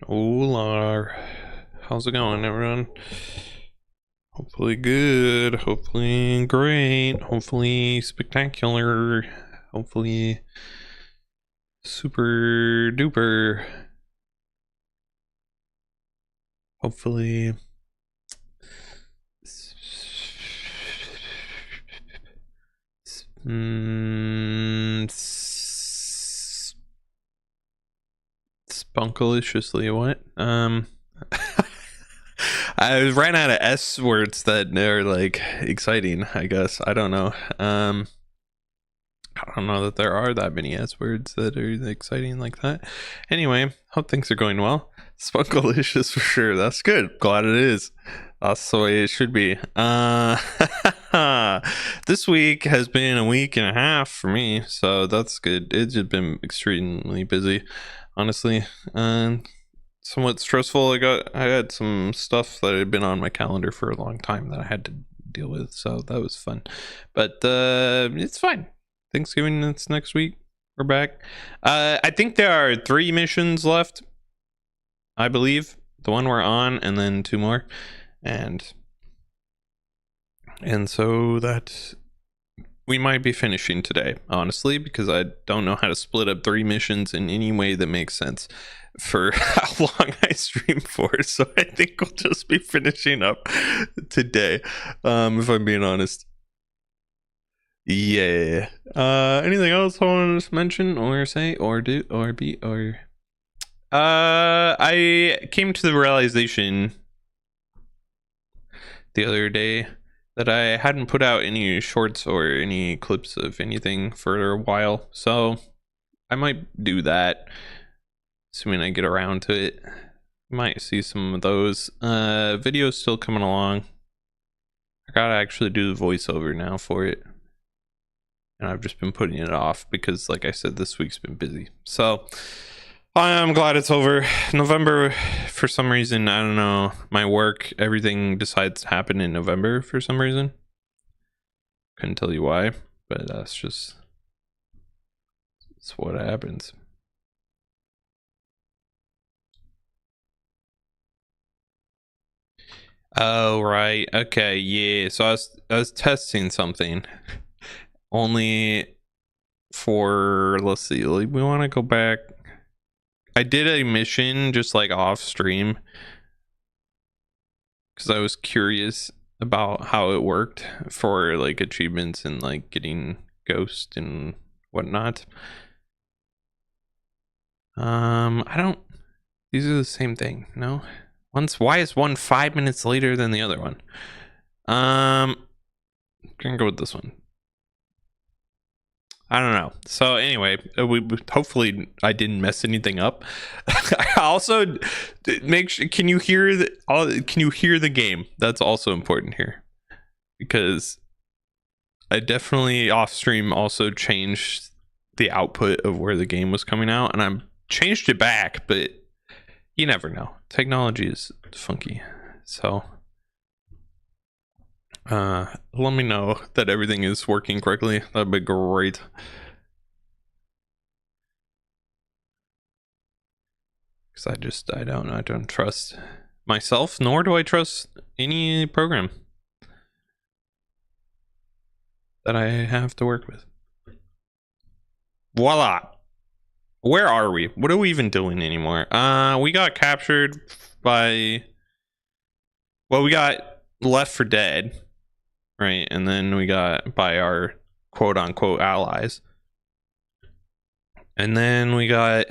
Hola. How's it going, everyone? Hopefully good. Hopefully great. Hopefully spectacular. Hopefully super duper. Hopefully mm, spunkaliciously what? I ran out of S words that are like exciting, I guess. I don't know. I don't know that there are that many S words that are exciting like that. Anyway, hope things are going well. Spunkalicious for sure. That's good. Glad it is. That's the way it should be. This week has been a week and a half for me, so that's good. It's just been extremely busy, honestly, and somewhat stressful. I had some stuff that had been on my calendar for a long time that I had to deal with, so that was fun. But it's fine. Thanksgiving, it's next week. We're back. I think there are 3 missions left, I believe. The one we're on, and then 2 more. And so that we might be finishing today, honestly, because I don't know how to split up 3 missions in any way that makes sense for how long I stream for. So I think we'll just be finishing up today, if I'm being honest. Yeah. Anything else I want to mention or say or do or be or I came to the realization the other day that I hadn't put out any shorts or any clips of anything for a while, so I might do that assuming I get around to it. Might see some of those videos still coming along. I gotta actually do the voiceover now for it, and I've just been putting it off because, like I said, this week's been busy. So I'm glad it's over. November, for some reason, I don't know, my work, everything decides to happen in November for some reason. Couldn't tell you why, but it's what happens. Oh right, okay, yeah. So I was testing something. Only for, let's see, like, we want to go back. I did a mission just like off stream because I was curious about how it worked for like achievements and like getting ghost and whatnot. I don't, these are the same thing, no? Why is one 5 minutes later than the other one? I'm gonna go with this one. I don't know. So anyway, we hopefully I didn't mess anything up. I also make sure, can you hear the game? That's also important here, because I definitely off stream also changed the output of where the game was coming out, and I changed it back, but you never know. Technology is funky. So let me know that everything is working correctly. That'd be great. Because I don't trust myself, nor do I trust any program that I have to work with. Voila. Where are we? What are we even doing anymore? We got captured by, well, we got Left for Dead, right? And then we got by our quote unquote allies. And then we got,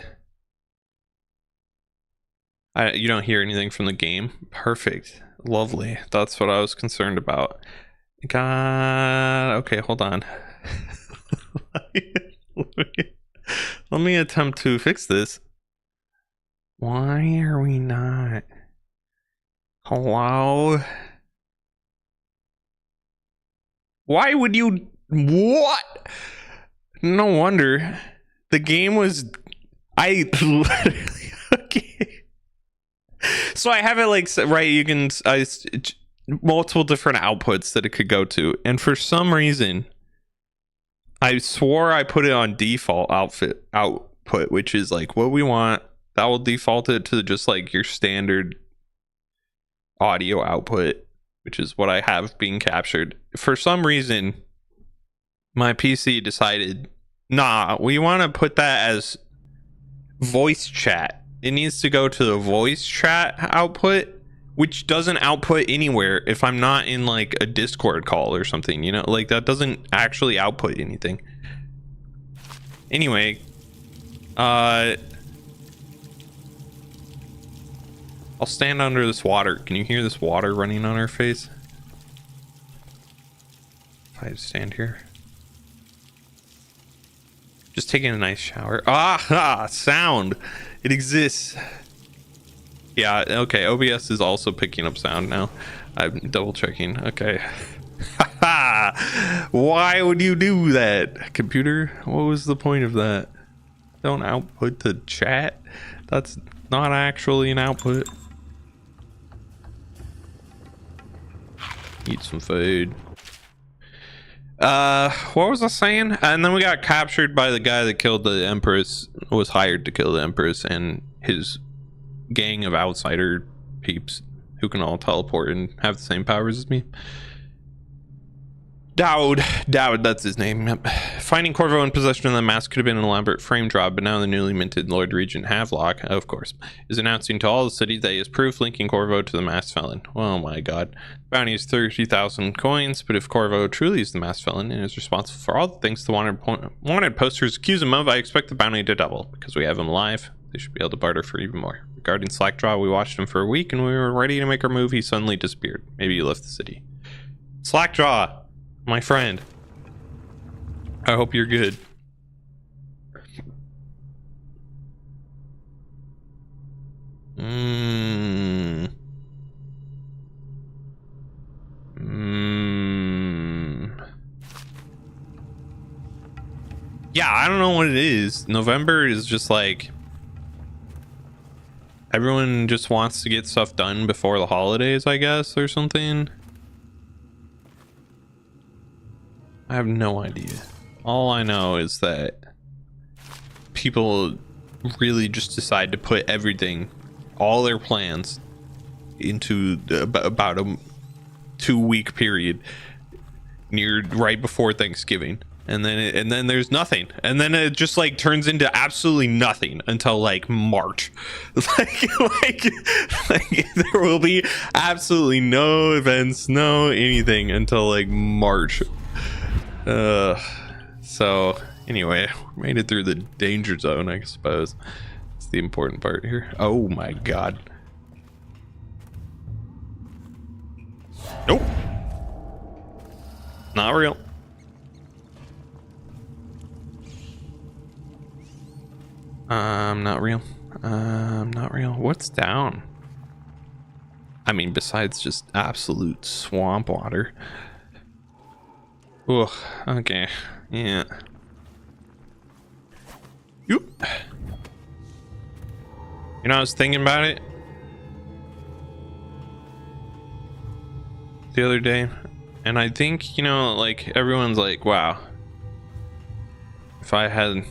you don't hear anything from the game. Perfect. Lovely. That's what I was concerned about. God, okay, hold on. Let me attempt to fix this. Why are we not? Hello? Why would you? What? No wonder. The game was. I literally. Okay. So I have it like, right, you can. Multiple different outputs that it could go to. And for some reason, I swore I put it on default output, which is like what we want that will default it to just like your standard audio output, which is what I have being captured. For some reason, my PC decided, nah, we want to put that as voice chat. It needs to go to the voice chat output, which doesn't output anywhere if I'm not in like a Discord call or something, you know, like that doesn't actually output anything. Anyway, I'll stand under this water. Can you hear this water running on our face? If I stand here. Just taking a nice shower. Sound. It exists. Yeah, okay. OBS is also picking up sound now. I'm double checking. Okay. Why would you do that, computer? What was the point of that? Don't output the chat. That's not actually an output. Eat some food. What was I saying? And then we got captured by the guy that killed the Empress, was hired to kill the Empress, and his gang of outsider peeps who can all teleport and have the same powers as me. Dowd, that's his name. Yep. Finding Corvo in possession of the mask could have been an elaborate frame job, but now the newly minted Lord Regent Havelock, of course, is announcing to all the city that he has proof linking Corvo to the masked felon. Oh my god. The bounty is 30,000 coins, but if Corvo truly is the masked felon and is responsible for all the things the wanted posters accuse him of, I expect the bounty to double. Because we have him alive, they should be able to barter for even more. Regarding Slackjaw, we watched him for a week and we were ready to make our move. He suddenly disappeared. Maybe he left the city. Slackjaw, my friend, I hope you're good. Yeah, I don't know what it is. November is just like everyone just wants to get stuff done before the holidays, I guess, or something. I have no idea. All I know is that people really just decide to put everything, all their plans, into about a 2-week period near right before Thanksgiving, and then there's nothing, and then it just like turns into absolutely nothing until like March. like there will be absolutely no events, no anything until like March. So anyway, made it through the danger zone, I suppose. It's the important part here. Oh my god. Nope. Not real. Not real. Not real. What's down? I mean, besides just absolute swamp water. Ugh, okay. Yeah. Yoop. You know, I was thinking about it the other day, and I think, you know, like everyone's like, wow, if I had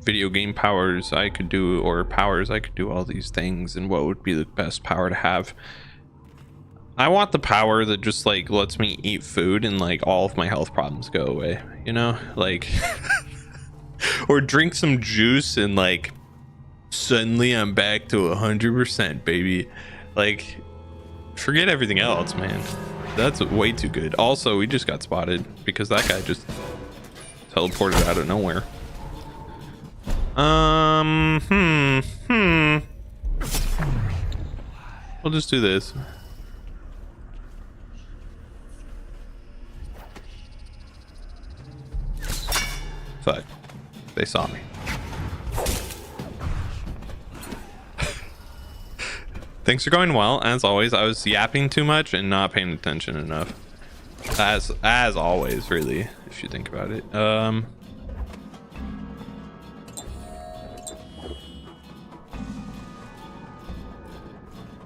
video game powers I could do, or powers I could do all these things, and what would be the best power to have? I want the power that just like lets me eat food and like all of my health problems go away, you know, like or drink some juice and like suddenly I'm back to 100%, baby. Like, forget everything else, man. That's way too good. Also, we just got spotted because that guy just teleported out of nowhere. We'll just do this. Fuck. They saw me. Things are going well, as always. I was yapping too much and not paying attention enough. As always, really, if you think about it.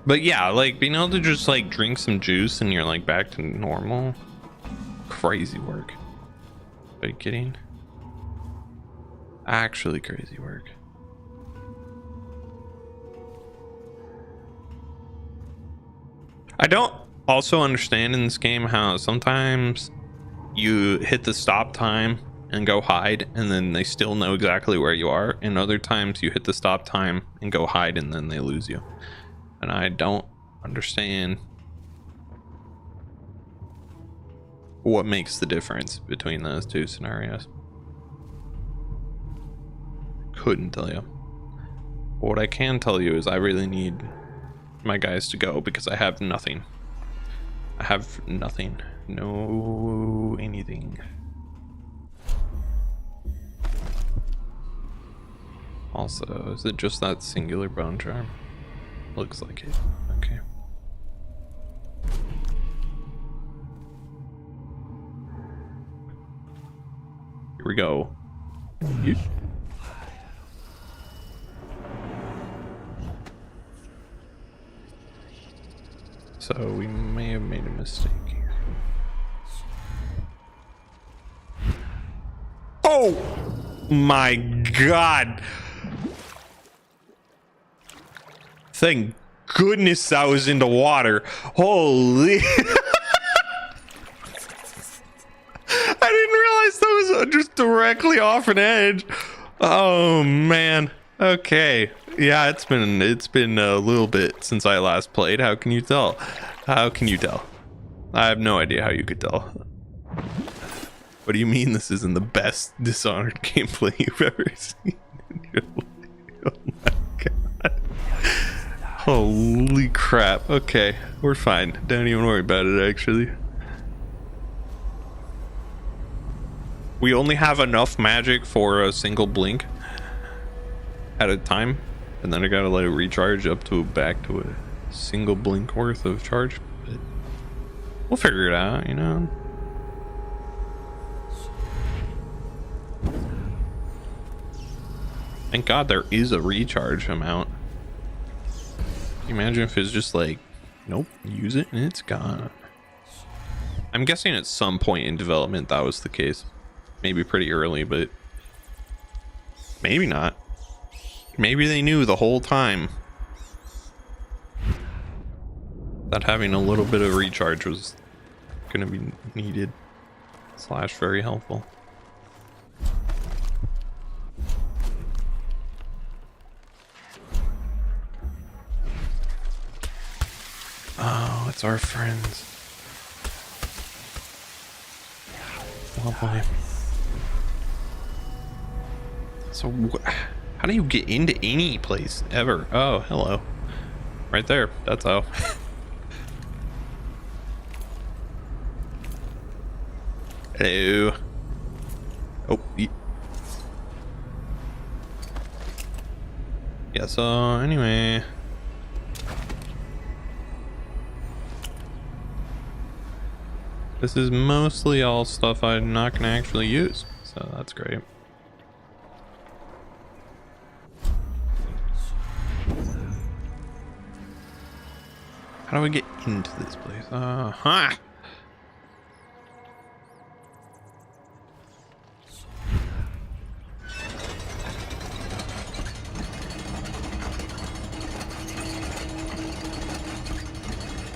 But yeah, like being able to just like drink some juice and you're like back to normal. Crazy work. Are you kidding? Actually crazy work. I don't also understand in this game how sometimes you hit the stop time and go hide and then they still know exactly where you are, and other times you hit the stop time and go hide and then they lose you. And I don't understand what makes the difference between those two scenarios. Couldn't tell you. But what I can tell you is I really need my guys to go because I have nothing. I have nothing. No anything. Also, is it just that singular bone charm? Looks like it. Okay. Here we go. Yeet. So we may have made a mistake here. Oh my god! Thank goodness I was in the water. Holy! I didn't realize that was just directly off an edge. Oh man. Okay. Yeah, it's been a little bit since I last played. How can you tell? How can you tell? I have no idea how you could tell. What do you mean this isn't the best Dishonored gameplay you've ever seen? Oh my god. Holy crap. Okay, we're fine. Don't even worry about it, actually. We only have enough magic for a single blink at a time, and then I gotta let it recharge up to back to a single blink worth of charge. But we'll figure it out, you know. Thank God there is a recharge amount. Can you imagine if it's just like, nope, use it and it's gone. I'm guessing at some point in development that was the case. Maybe pretty early, but maybe not. Maybe they knew the whole time that having a little bit of recharge was gonna be needed / very helpful. Oh, it's our friends. Lovely. So how do you get into any place ever? Oh, hello. Right there. That's how. Hello. Oh. Yeah, so anyway. This is mostly all stuff I'm not going to actually use, so that's great. How do I get into this place? Ha!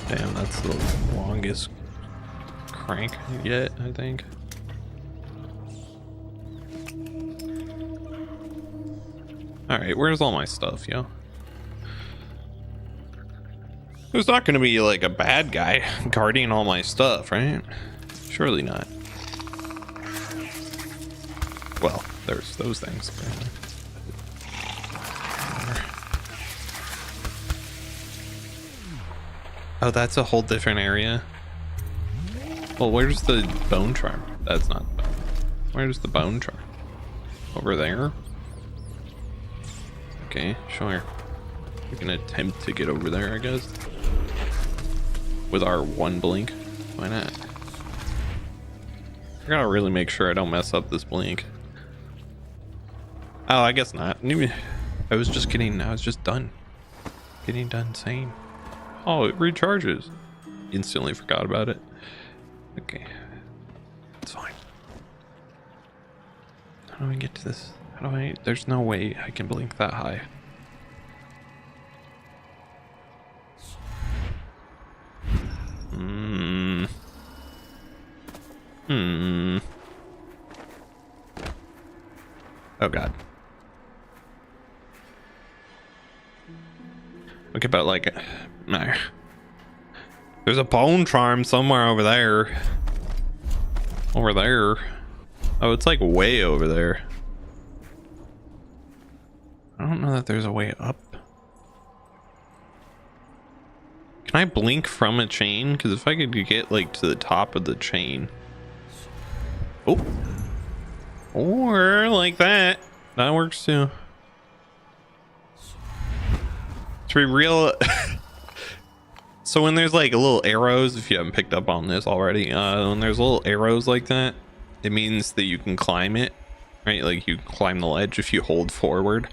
Damn, that's the longest crank yet, I think. Alright, where's all my stuff, yo? There's not gonna be like a bad guy guarding all my stuff, right? Surely not. Well, there's those things. Oh, that's a whole different area. Well, where's the bone charm? That's not bone. Where's the bone charm? Over there? Okay, sure. We can attempt to get over there, I guess. With our one blink. Why not? I gotta really make sure I don't mess up this blink. Oh, I guess not. I was just done. Getting done saying. Oh, it recharges. Instantly forgot about it. Okay. It's fine. How do I get to this? There's no way I can blink that high. Oh god. Look about like no. There's a bone charm somewhere over there. Over there. Oh, it's like way over there. I don't know that there's a way up. Can I blink from a chain? Because if I could get like to the top of the chain. Oh. Or like that. That works too. To be real. So when there's like little arrows, if you haven't picked up on this already, when there's little arrows like that, it means that you can climb it, right? Like you climb the ledge if you hold forward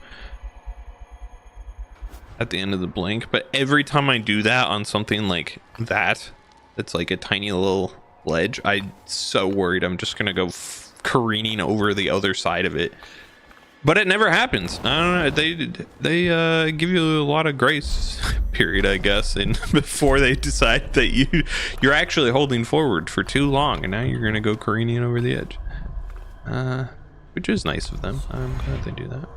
at the end of the blink. But every time I do that on something like that, it's like a tiny little ledge, I'm so worried I'm just gonna go careening over the other side of it. But it never happens. I don't know. They give you a lot of grace period, I guess, and before they decide that you're actually holding forward for too long, and now you're gonna go careening over the edge. Which is nice of them. I'm glad they do that.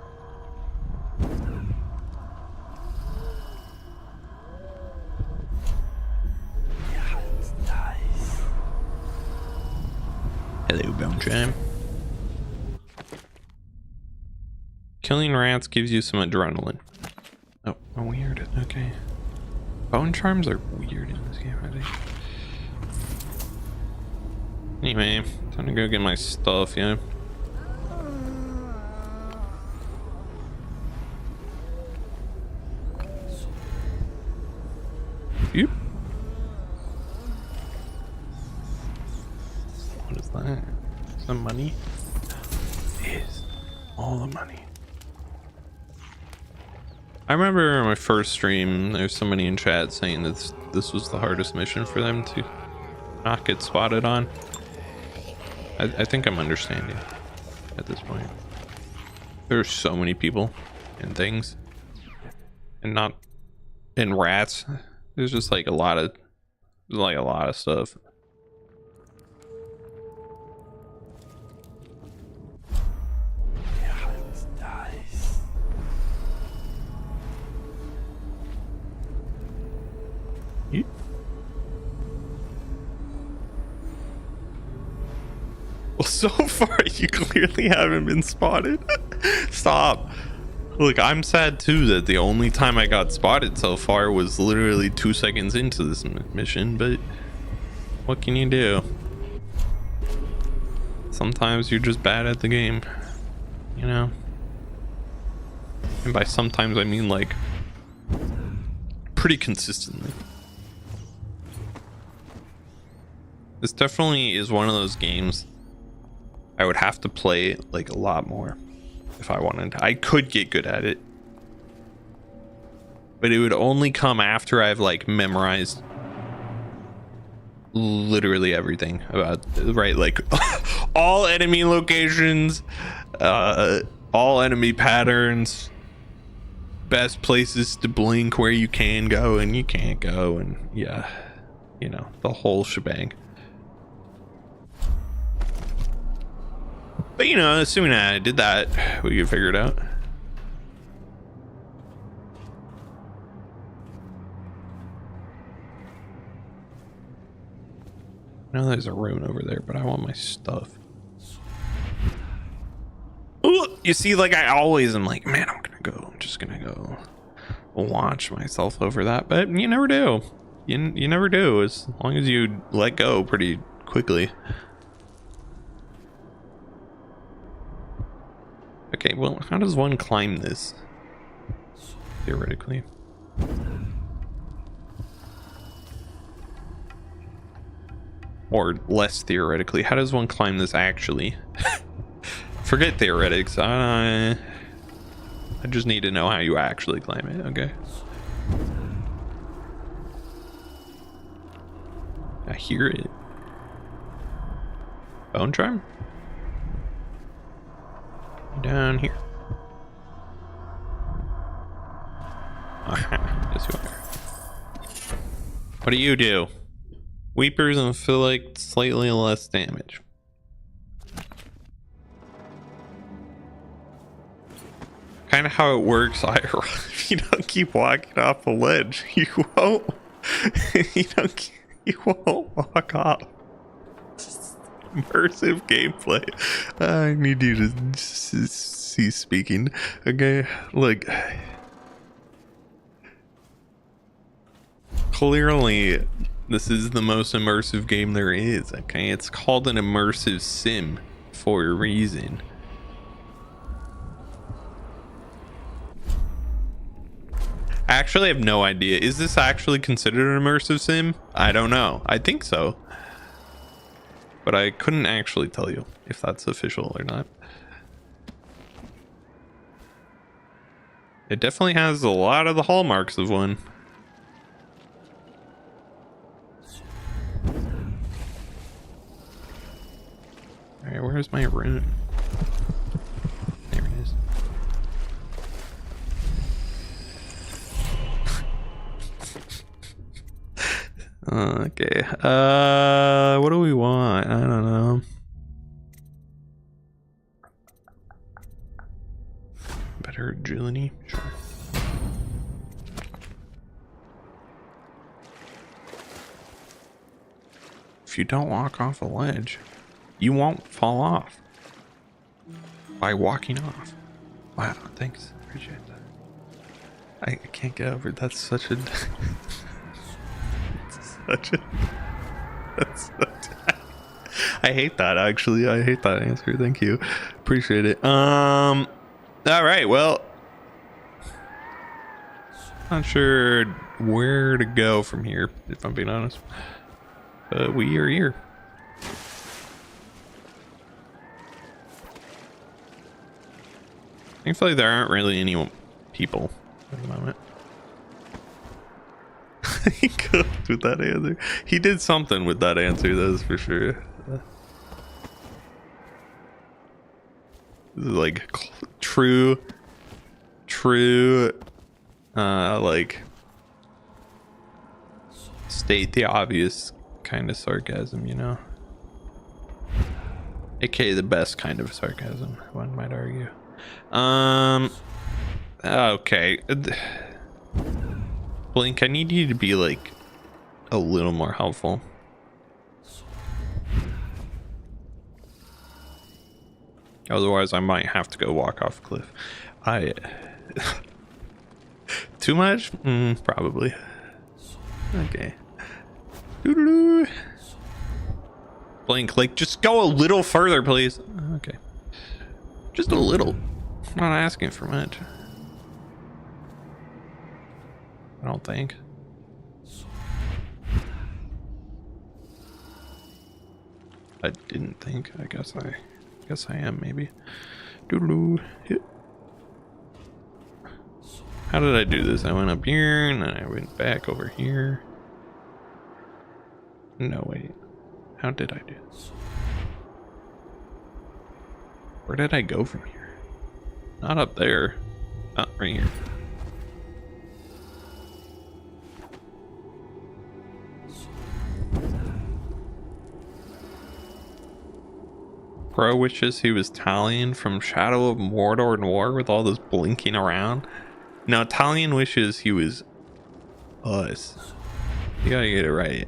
Hello, Bone Chime. Killing rats gives you some adrenaline. Oh, weird. Okay. Bone charms are weird in this game, I think. Anyway, time to go get my stuff, yeah. Yep. What is that? Some money? It is all the money. I remember my first stream, there's somebody in chat saying that this was the hardest mission for them to not get spotted on. I think I'm understanding at this point. There's so many people and things, and rats. There's just like a lot of stuff. Well, so far you clearly haven't been spotted. Stop. Look, I'm sad too that the only time I got spotted so far was literally 2 seconds into this mission, but what can you do? Sometimes you're just bad at the game, you know? And by sometimes I mean like pretty consistently. This definitely is one of those games I would have to play like a lot more if I wanted to. I could get good at it, but it would only come after I've like memorized literally everything about, right? Like all enemy locations, all enemy patterns, best places to blink, where you can go and you can't go, and yeah, you know, the whole shebang. But you know, assuming I did that, we could figure it out. I know there's a rune over there, but I want my stuff. Ooh, you see, like I always am like, man, I'm just gonna go launch myself over that, but you never do. You never do, as long as you let go pretty quickly. Okay, well, how does one climb this? Theoretically. Or less theoretically, how does one climb this actually? Forget theoretics. I just need to know how you actually climb it, okay? I hear it. Bone charm? Down here. Yes, you are. What do? Weepers and feel like slightly less damage. kind of how it works. If you don't keep walking off the ledge, you won't. You won't walk off. Immersive gameplay. I need you to cease speaking. Okay, look. Clearly, this is the most immersive game there is. Okay, it's called an immersive sim for a reason. I actually have no idea. Is this actually considered an immersive sim? I don't know. I think so. But I couldn't actually tell you if that's official or not. It definitely has a lot of the hallmarks of one. Alright, where's my rune? There it is. Okay. What do we want? I don't know. Better agility? Sure. If you don't walk off a ledge, you won't fall off by walking off. Wow, thanks. Appreciate that. I can't get over it. That's such a I hate that, actually. I hate that answer. Thank you. Appreciate it. All right, well, not sure where to go from here, if I'm being honest, but we are here. Thankfully there aren't really any people at the moment. He cooked with that answer. He did something with that answer, that's for sure. This is like true like state the obvious kind of sarcasm, you know, aka the best kind of sarcasm, one might argue. Okay, Blink, I need you to be like a little more helpful. Otherwise I might have to go walk off a cliff. Too much? Probably. Okay. Blink, like, just go a little further, please. Okay. Just a little. I'm not asking for much. I don't think. I didn't think. I guess I am, maybe. Doodaloo. Hit. How did I do this? I went up here and then I went back over here. No, wait. How did I do this? Where did I go from here? Not up there. Oh, right here. Bro wishes he was Talion from Shadow of Mordor and War with all this blinking around. Now Talion wishes he was us. You gotta get it right.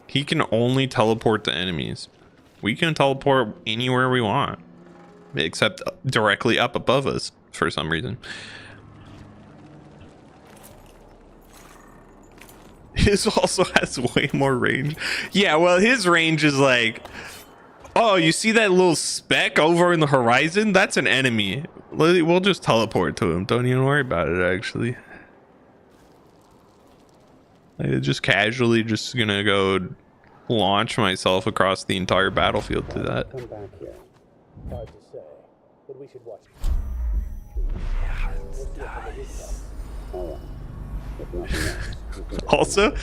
He can only teleport to enemies. We can teleport anywhere we want, except directly up above us for some reason. His also has way more range. Yeah, well, his range is like, oh, you see that little speck over in the horizon? That's an enemy. We'll just teleport to him. Don't even worry about it, actually. Like, just casually just gonna go launch myself across the entire battlefield to that. Come back here. Hard to say, but we should watch. Also,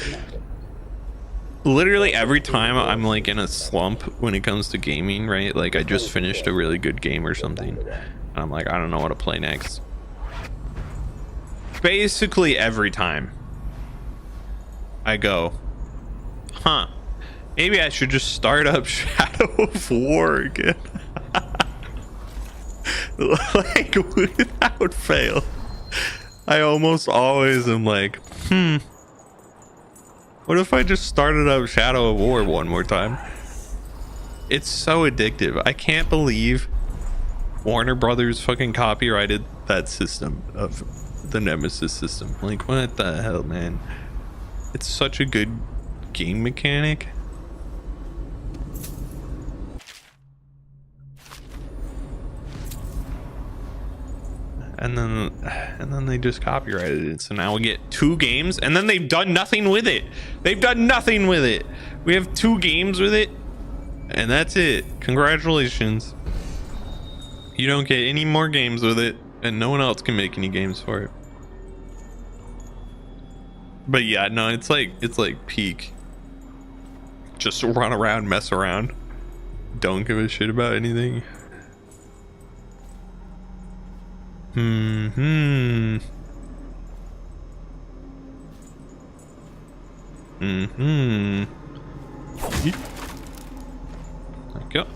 literally every time I'm like in a slump when it comes to gaming, right? Like I just finished a really good game or something, and I'm like, I don't know what to play next. Basically every time I go, huh, maybe I should just start up Shadow of War again. Like, without fail, I almost always am like, what if I just started up Shadow of War one more time? It's so addictive. I can't believe Warner Brothers fucking copyrighted that system of the Nemesis system. Like, what the hell, man? It's such a good game mechanic. And then they just copyrighted it. So now we get 2 games, and then they've done nothing with it. They've done nothing with it. We have 2 games with it, and that's it. Congratulations. You don't get any more games with it, and no one else can make any games for it. But yeah, no, it's like peak. Just run around, mess around. Don't give a shit about anything. There we go.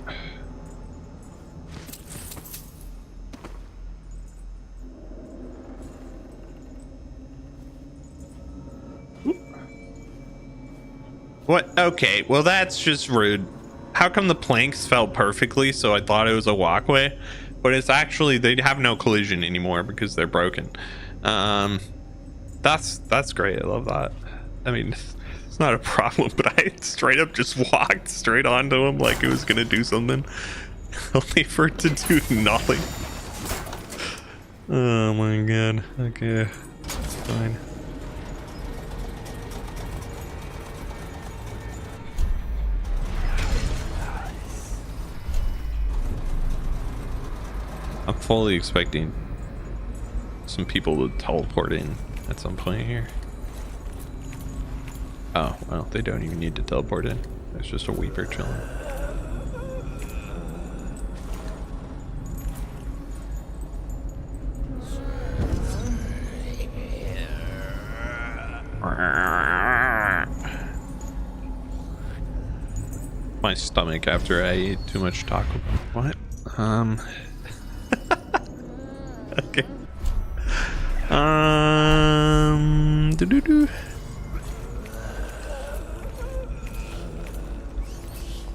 What? Okay, well that's just rude. How come the planks fell perfectly, so I thought it was a walkway, but it's actually, they have no collision anymore because they're broken. That's great. I love that. I mean, it's not a problem, but I straight up just walked straight onto him like it was gonna do something, only for it to do nothing. Oh my god. Okay, it's fine. I'm fully expecting some people to teleport in at some point here. Oh, well, they don't even need to teleport in. There's just a Weeper chilling. My stomach after I ate too much Taco Bell. What? Okay.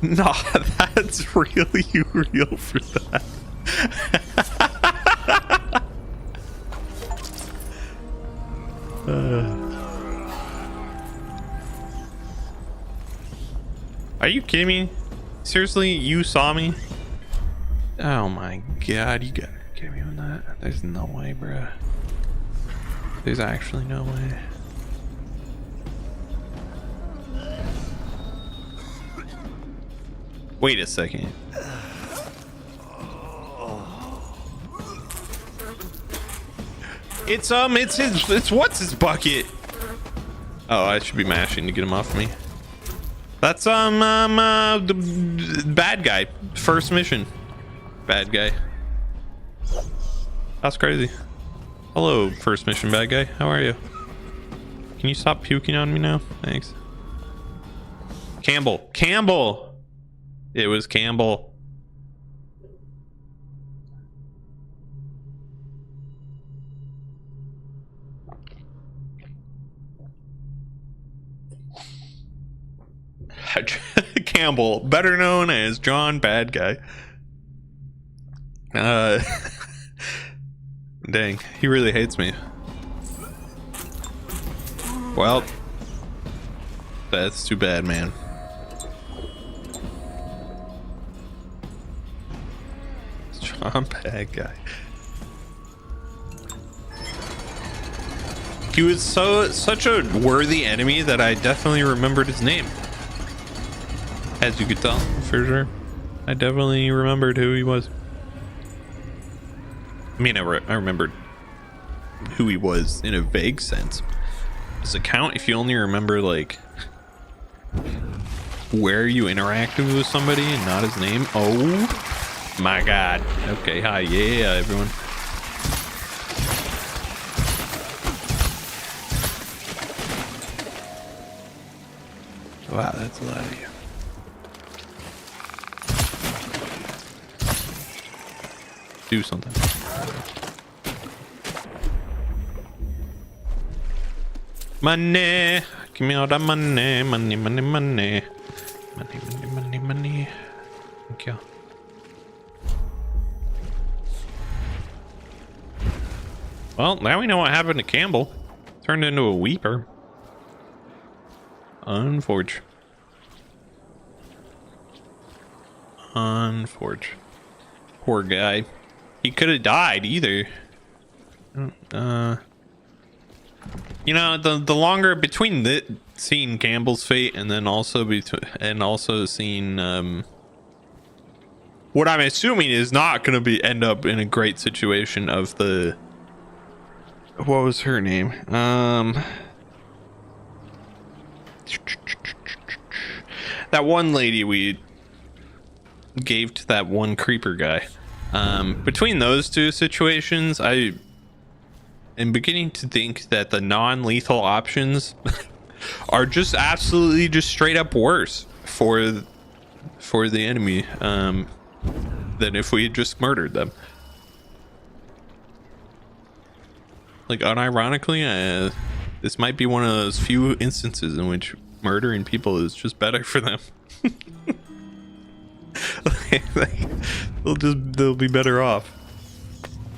Nah, that's really real for that. Are you kidding me? Seriously, you saw me? Oh my god, you gotta get me on that. There's no way, bruh. There's actually no way. Wait a second. It's what's his bucket? Oh, I should be mashing to get him off me. That's the bad guy. First mission. Bad guy. That's crazy. Hello, first mission bad guy. How are you? Can you stop puking on me now? Thanks. Campbell. Campbell! It was Campbell. Campbell, better known as John Bad Guy. Dang, he really hates me. Well, that's too bad, man. John Bad Guy. He was such a worthy enemy that I definitely remembered his name. As you could tell, for sure. I definitely remembered who he was. I mean, I remembered who he was in a vague sense. Does it count if you only remember, like, where you interacted with somebody and not his name? Oh my god. Okay, hi, yeah, everyone. Wow, that's a lot of you. do something. Money, give me all that money, money, money, money, money, money, money, money. Thank you. Well, now we know what happened to Campbell. Turned into a weeper. Unfortunate. Poor guy. He could have died either. You know, the longer between seeing Campbell's fate and then also seeing what I'm assuming is not going to end up in a great situation of the, what was her name? That one lady we gave to that one creeper guy. Between those two situations, I am beginning to think that the non-lethal options are just absolutely just straight up worse for the enemy than if we had just murdered them. Like, unironically, this might be one of those few instances in which murdering people is just better for them. They'll be better off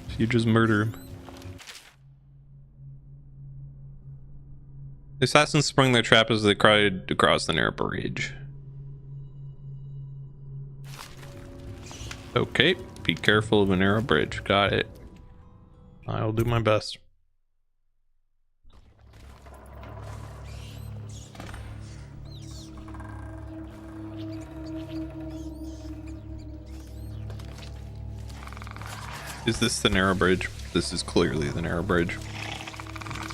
if you just murder them. The assassins sprung their trap as they cried across the narrow bridge. Okay, be careful of a narrow bridge. Got it. I'll do my best. Is this the narrow bridge? This is clearly the narrow bridge,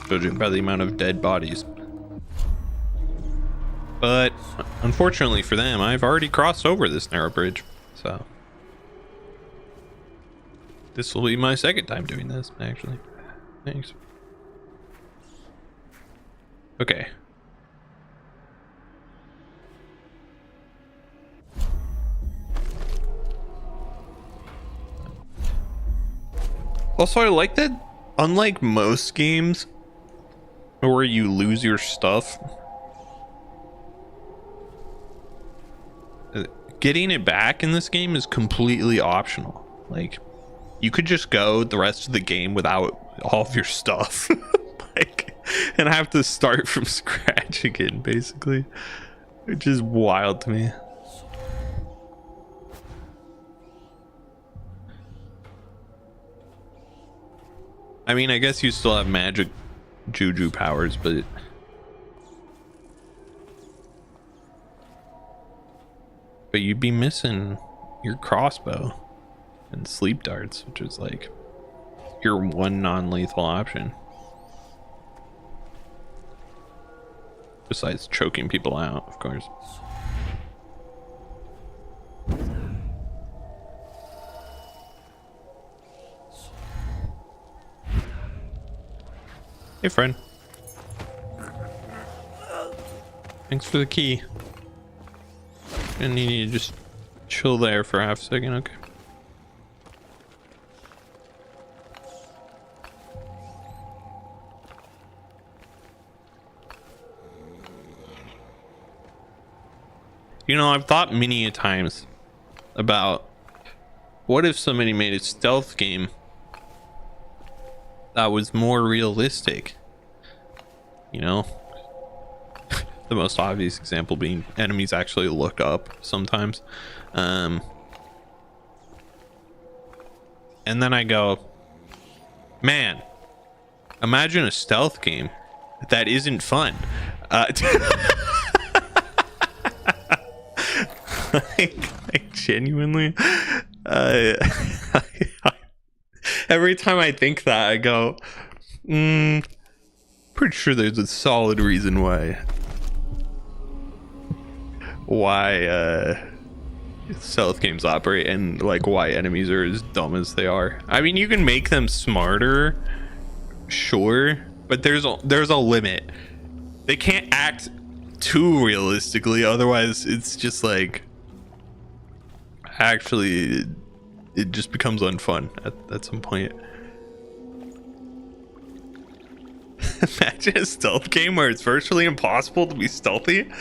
judging by the amount of dead bodies. But unfortunately for them, I've already crossed over this narrow bridge, so this will be my second time doing this, actually. Thanks. Okay. Also, I like that, unlike most games where you lose your stuff, getting it back in this game is completely optional. Like, you could just go the rest of the game without all of your stuff. Like, and have to start from scratch again, basically. Which is wild to me. I mean, I guess you still have magic juju powers, but you'd be missing your crossbow and sleep darts, which is like your one non-lethal option. Besides choking people out, of course. Hey, friend. Thanks for the key. And you need to just chill there for half a second, okay? You know, I've thought many a times about what if somebody made a stealth game that was more realistic. You know, the most obvious example being enemies actually look up sometimes. And then I go, man, imagine a stealth game that isn't fun. Like genuinely, every time I think that, I go, pretty sure there's a solid reason why stealth games operate, and like why enemies are as dumb as they are. I mean, you can make them smarter, sure, but there's a limit. They can't act too realistically, otherwise it's just like actually it just becomes unfun at some point. Imagine a stealth game where it's virtually impossible to be stealthy.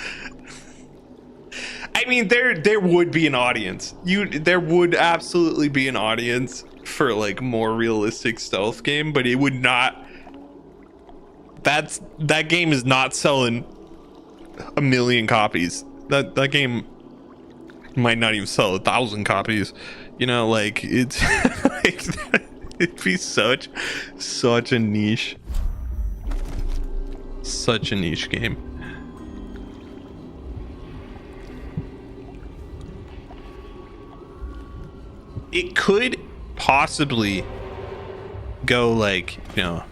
I mean, there would be an audience. There would absolutely be an audience for like more realistic stealth game, but it would not. That game is not selling 1 million copies. That game might not even sell 1,000 copies. You know, like it's like, it'd be such a niche. Such a niche game. It could possibly go like, you know,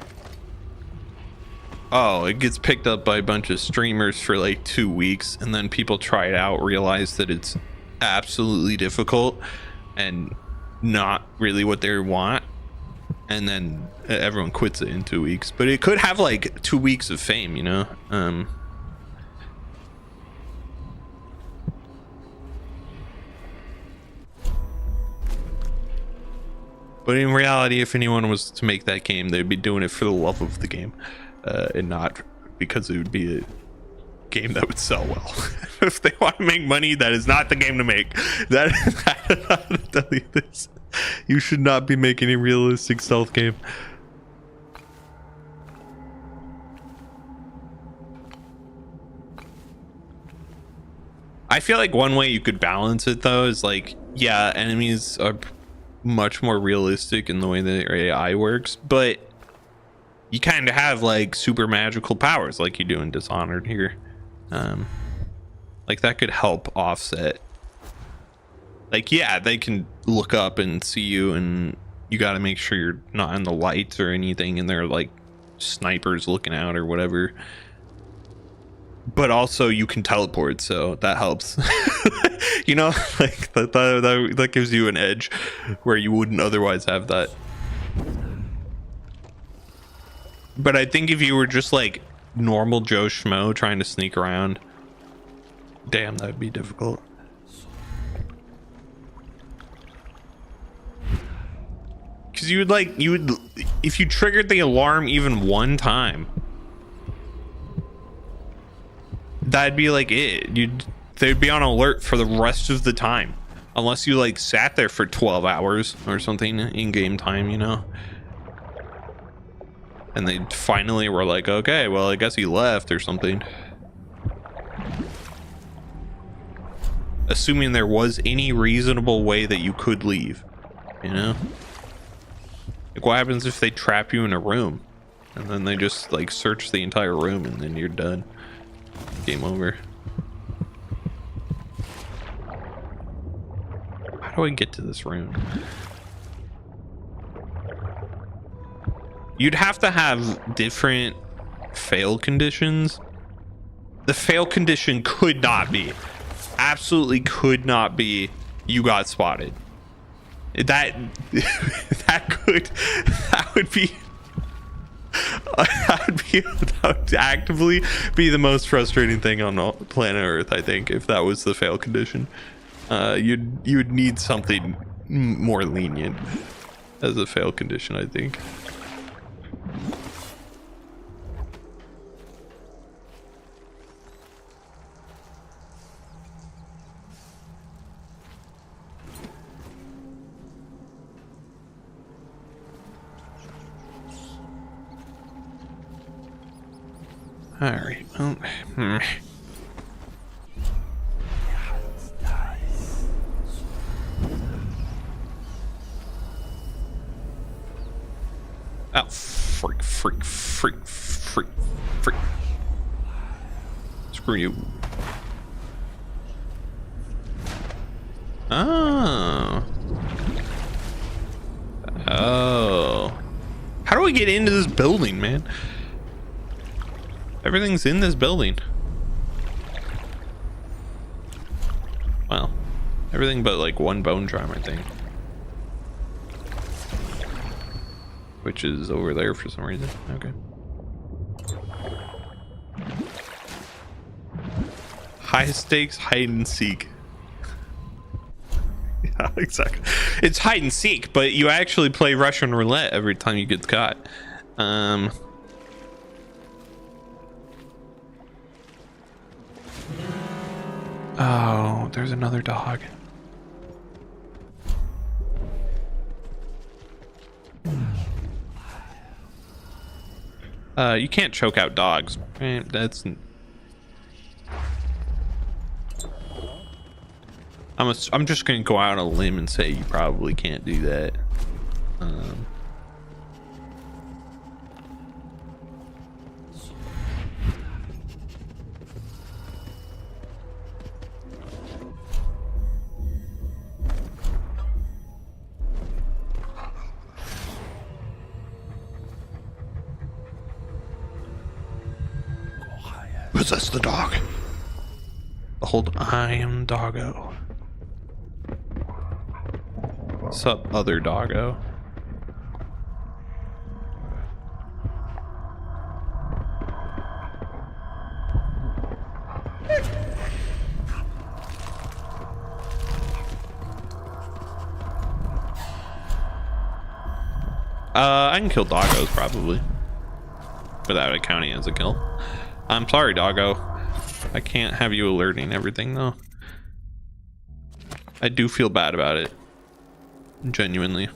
oh, it gets picked up by a bunch of streamers for like 2 weeks, and then people try it out, realize that it's absolutely difficult and not really what they want, and then everyone quits it in 2 weeks. But it could have like 2 weeks of fame, you know. But in reality, if anyone was to make that game, they'd be doing it for the love of the game, and not because it would be a game that would sell well. If they want to make money, that is not the game to make. I'll tell you this. You should not be making a realistic stealth game. I feel like one way you could balance it though is like, yeah, enemies are much more realistic in the way that their AI works, but you kind of have like super magical powers like you do in Dishonored here. Like that could help offset. Like, yeah, they can look up and see you, and you got to make sure you're not in the lights or anything, and they're like snipers looking out or whatever. But also you can teleport, so that helps. You know, like that gives you an edge where you wouldn't otherwise have that. But I think if you were just like normal Joe Schmo trying to sneak around, damn, that'd be difficult. Because you would if you triggered the alarm even one time, that'd be like it. They'd be on alert for the rest of the time, unless you like sat there for 12 hours or something in game time, you know. And they finally were like, okay, well, I guess he left or something. Assuming there was any reasonable way that you could leave, you know. Like, what happens if they trap you in a room and then they just like search the entire room and then you're done? Game over. How do I get to this room? You'd have to have different fail conditions. The fail condition could not be, absolutely could not be, you got spotted. That would actively be the most frustrating thing on planet Earth, I think, if that was the fail condition. You'd need something more lenient as a fail condition, I think. All right. Well, Oh, freak. Screw you. Oh. How do we get into this building, man? Everything's in this building. Well, everything but like one bone charm, I think. Which is over there for some reason. Okay. High stakes hide and seek. Exactly. It's hide and seek, but you actually play Russian roulette every time you get caught. Oh, there's another dog. You can't choke out dogs. Right? That's. I'm just gonna go out on a limb and say you probably can't do that. Possess the dog. Behold, I am doggo. Sup, other doggo? I can kill doggos probably without it counting as a kill. I'm sorry, doggo. I can't have you alerting everything though. I do feel bad about it. Genuinely.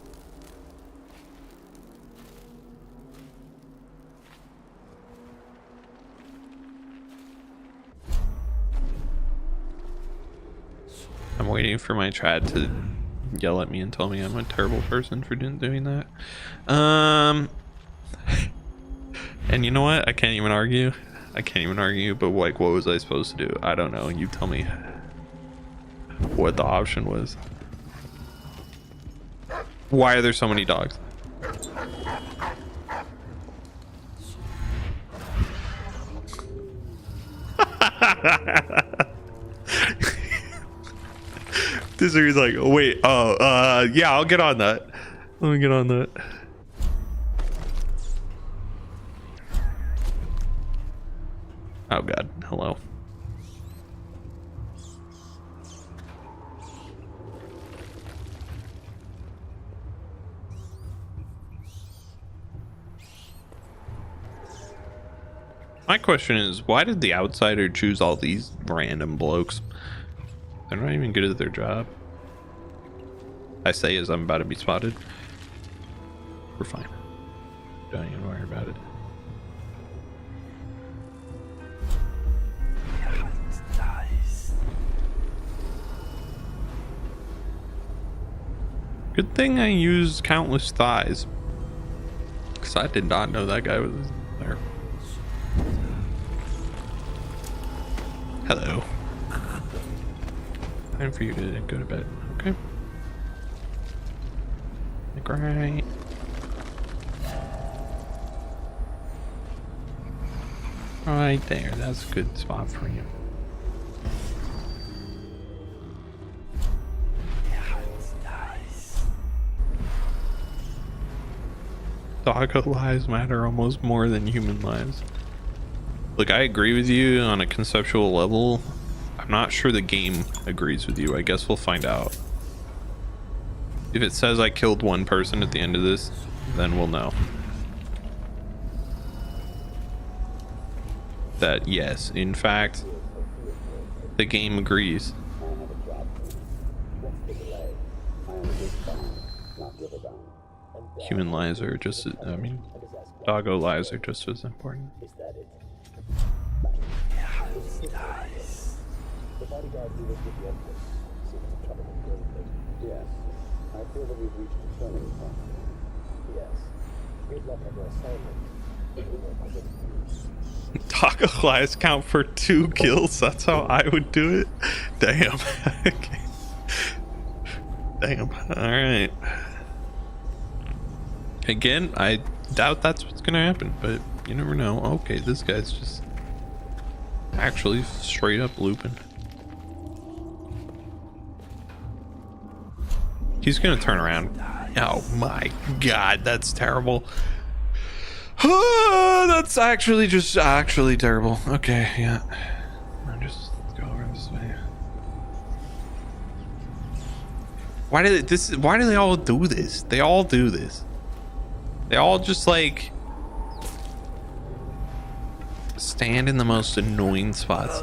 I'm waiting for my chat to yell at me and tell me I'm a terrible person for doing that. And you know what? I can't even argue. But like, what was I supposed to do? I don't know. You tell me what the option was. Why are there so many dogs? This is like, oh, wait, yeah, I'll get on that. Let me get on that. Oh god, hello. My question is, why did the outsider choose all these random blokes? They're not even good at their job. I say as I'm about to be spotted. We're fine. Don't even worry about it. Good thing I used countless thighs, because I did not know that guy was there. Hello. Time for you to go to bed. Okay. Great. Right there. That's a good spot for you. Doggo lives matter almost more than human lives. Look, I agree with you on a conceptual level. I'm not sure the game agrees with you. I guess we'll find out. If it says I killed one person at the end of this, then we'll know that yes, in fact, the game agrees. Human lives are just, I mean, doggo lives are just as important. The bodyguard who was with the Empress seems to trouble him greatly. Yes, I feel that we've reached a turning point. Yes, good luck on your assignment. Doggo lives count for 2 kills. That's how I would do it. Damn. Okay. Damn. All right. Again, I doubt that's what's gonna happen, but you never know. Okay, this guy's just actually straight up looping. He's gonna turn around. Oh my god, that's terrible. That's actually terrible. Okay, yeah. I'll just go over this way. Why do they all do this? They all do this. They all just like stand in the most annoying spots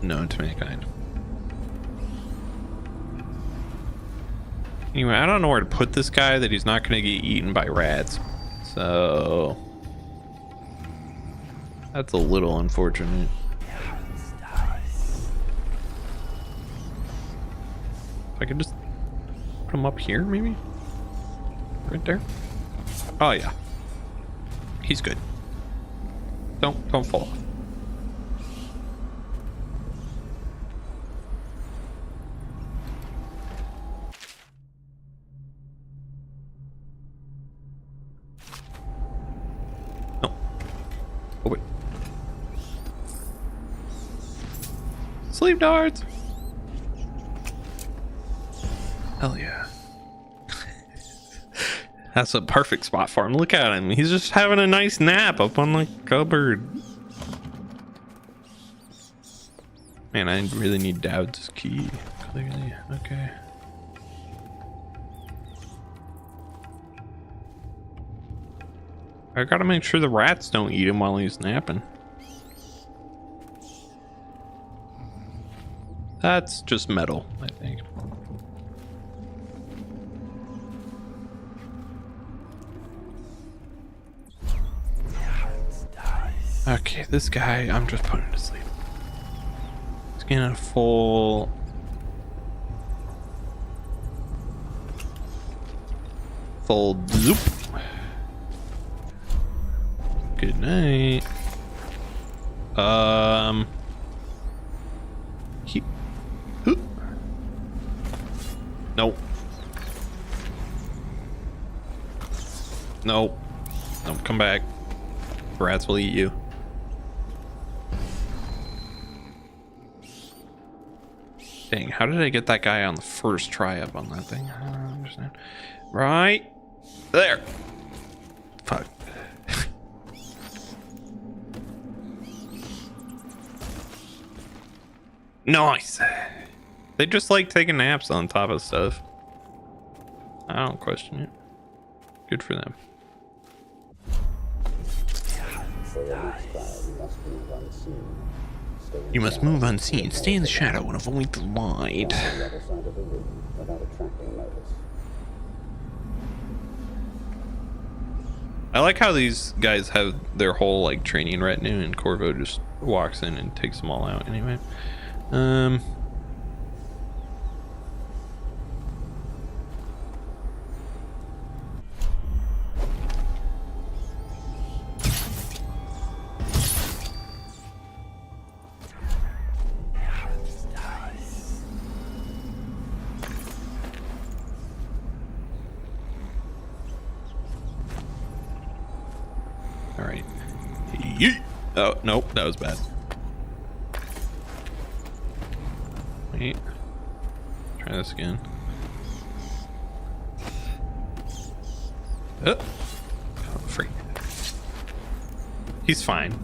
known to mankind. Anyway, I don't know where to put this guy that he's not going to get eaten by rats. So that's a little unfortunate. If I could just put him up here, maybe? Right there? Oh yeah. He's good. Don't fall off. No. Oh wait. Sleep darts. Hell yeah. That's a perfect spot for him. Look at him. He's just having a nice nap up on the cupboard. Man, I really need Dowd's key. Clearly. Okay. I gotta make sure the rats don't eat him while he's napping. That's just metal, I think. Okay, this guy, I'm just putting to sleep. He's getting a full zoop. Good night. Nope. Nope. Don't come back. The rats will eat you. Dang, how did I get that guy on the first try up on that thing? I don't understand. Right there. Fuck. Nice. They just like taking naps on top of stuff. I don't question it. Good for them. You must move unseen. Stay in the shadow and avoid the light. I like how these guys have their whole like training retinue, and Corvo just walks in and takes them all out anyway. All right. Yeet. Oh, nope, that was bad. Wait. Try this again. Oh, freak. He's fine.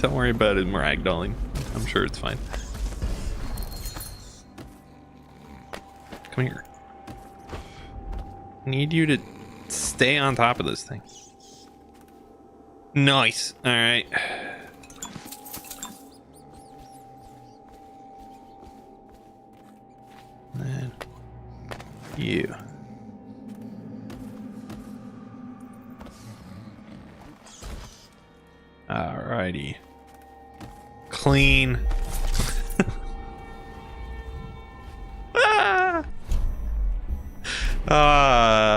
Don't worry about him ragdolling. I'm sure it's fine. Come here. I need you to stay on top of this thing. Nice. All right. And you. Alrighty. Clean.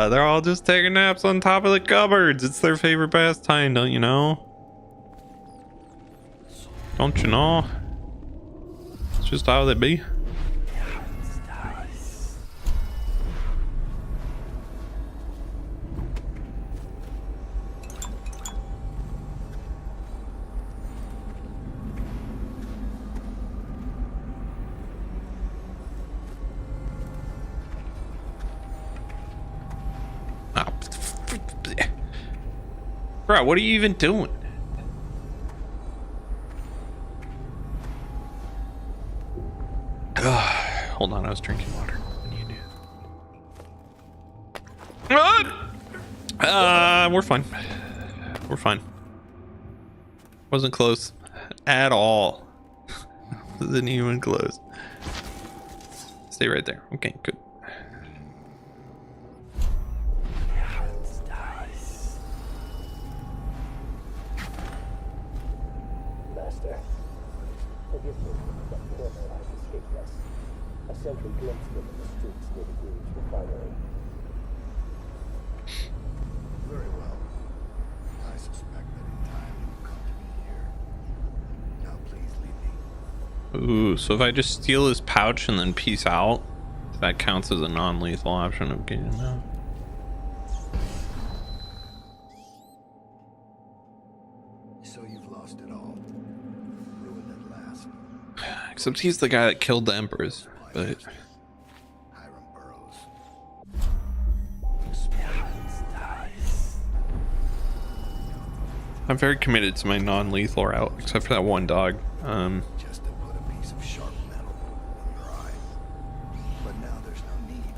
They're all just taking naps on top of the cupboards. It's their favorite pastime, don't you know? Don't you know? It's just how they be. Bro, what are you even doing? Hold on, I was drinking water. What do you do? We're fine. We're fine. Wasn't close at all. Wasn't even close. Stay right there. Okay, good. Master, forgive me, but former eyes escaped us. A sentry glimpsed them in the streets near the Greenwich refinery. Very well. I suspect that in time you will come to me here. Now please leave me. Ooh, so if I just steal his pouch and then peace out, that counts as a non-lethal option of getting out. So you've lost it all. Ruined at last. Except he's the guy that killed the emperors. But Hiram Burroughs. I'm very committed to my non-lethal route, except for that one dog. Just to put a piece of sharp metal in your eye. But now there's no need.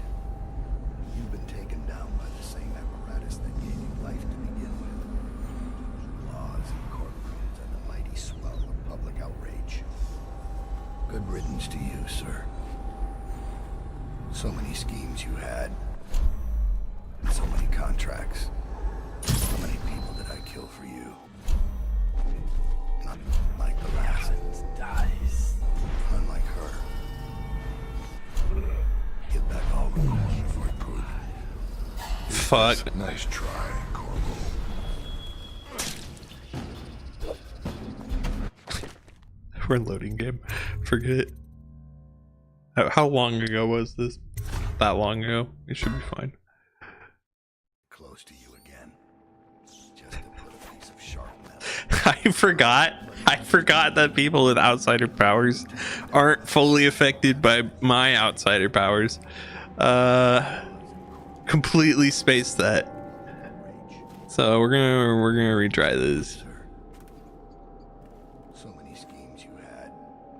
You've been taken down by the same apparatus that gave you life to begin with. Laws and courtrooms and the mighty swell of public outrage. Good riddance to you, sir. So many schemes you had. And so many contracts. How many people did I kill for you? Not like the last. Unlike her. Get back all the coins before I could. Fuck. Nice try, Corporal. We're in loading game. Forget it. How long ago was this? That long ago? It should be fine. Close to you again. Just to put a piece of sharp metal. I forgot that people with outsider powers aren't fully affected by my outsider powers. Completely spaced that. So we're gonna retry this. So many schemes you had,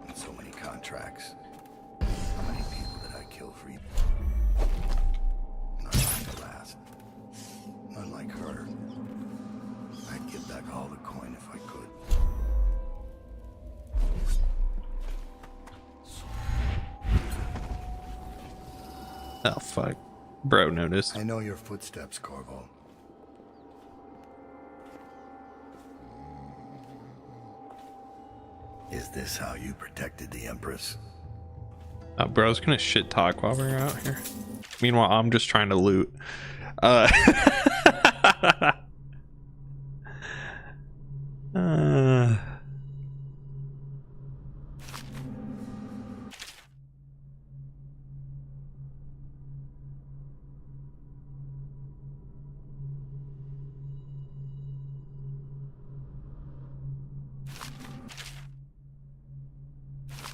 and so many contracts. How many people did I kill for you? Not like the last. Unlike her. I'd give back all the coin if I could. Oh fuck. Bro noticed. I know your footsteps, Corvo. Is this how you protected the Empress? Bro's gonna shit talk while we're out here. Meanwhile, I'm just trying to loot. Uh,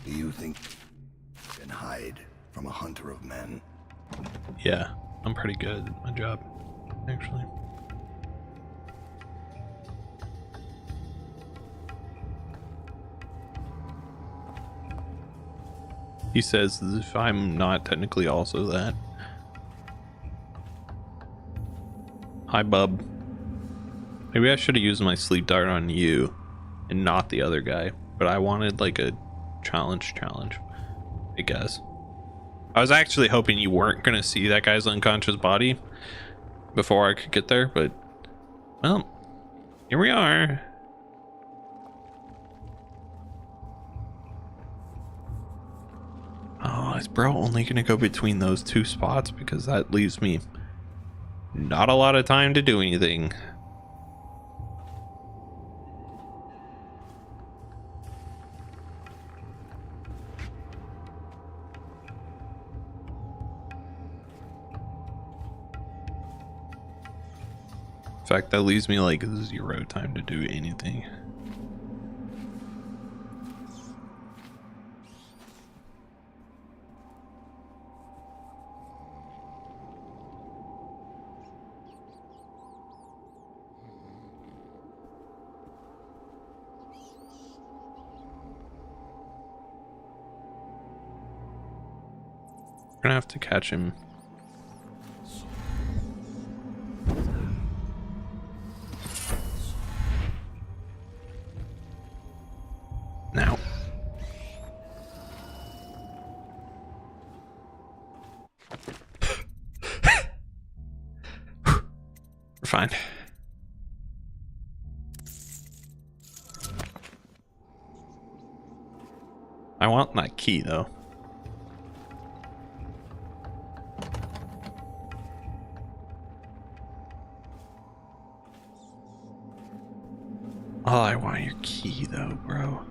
Do you think you can hide from a hunter of men? yeah, I'm pretty good at my job, actually. He says as if I'm not technically also that. Hi, bub. Maybe I should have used my sleep dart on you and not the other guy, but I wanted like a challenge, I guess. I was actually hoping you weren't gonna see that guy's unconscious body before I could get there, but well, here we are. Oh, is bro only gonna go between those two spots? Because that leaves me not a lot of time to do anything. In fact, that leaves me like 0 time to do anything. We're gonna have to catch him. fine. I want that key though. Oh, I want your key though, bro.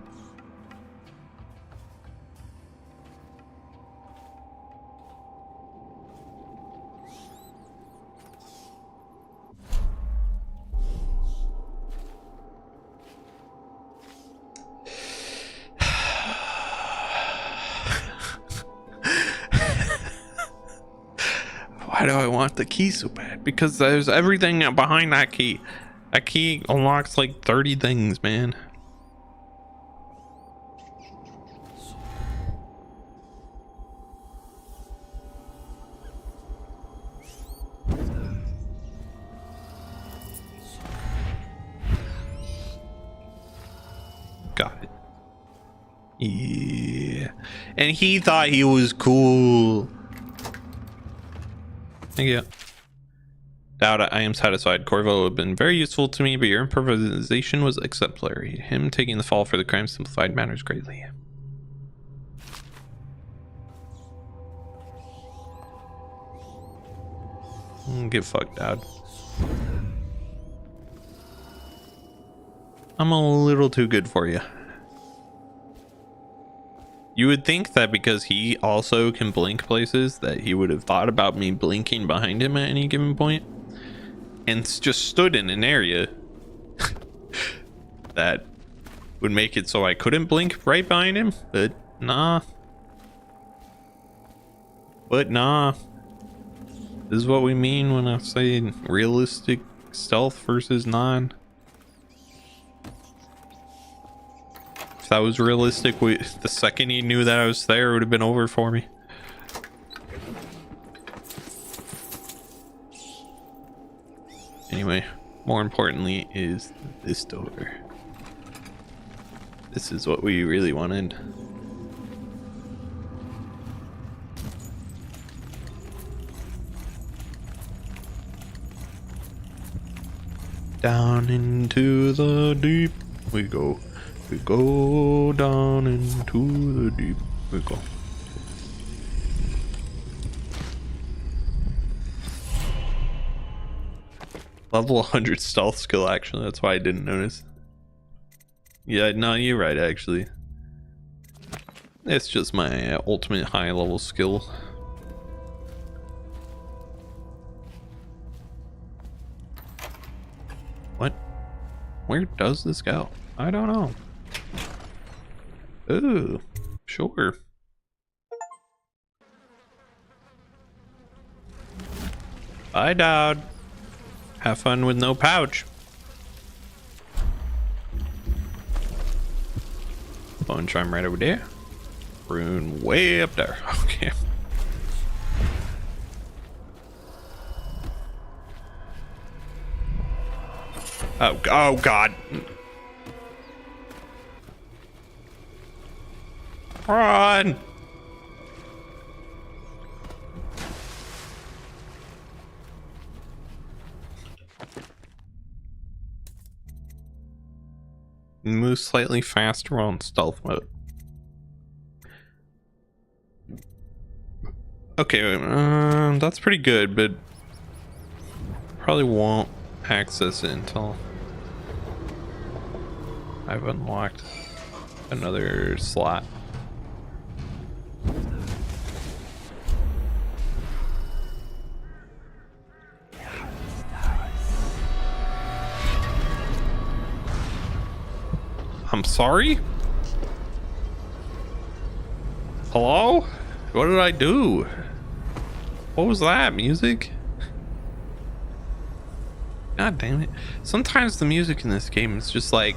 Why do I want the key so bad? Because there's everything behind that key. That key unlocks like 30 things, man. Got it. Yeah. And he thought he was cool. Thank you. Doubt I am satisfied. Corvo have been very useful to me, but your improvisation was exemplary. Him taking the fall for the crime simplified matters greatly. Get fucked, Dad. I'm a little too good for you. You would think that because he also can blink places that he would have thought about me blinking behind him at any given point and just stood in an area that would make it so I couldn't blink right behind him, but nah. But nah. This is what we mean when I say realistic stealth versus non. If that was realistic, the second he knew that I was there, it would have been over for me. Anyway, more importantly is this door. This is what we really wanted. Down into the deep we go. We go down into the deep. We go. Level 100 stealth skill, actually. That's why I didn't notice. Yeah, no, you're right, actually. It's just my ultimate high level skill. What? Where does this go? I don't know. Ooh, sure. Bye, Dad. Have fun with no pouch. Bone chime right over there. Rune way up there. Okay. Oh God. Run! Move slightly faster on stealth mode. Okay, that's pretty good, but probably won't access it until I've unlocked another slot. I'm sorry? Hello? What did I do? What was that? Music? God damn it. Sometimes the music in this game is just like,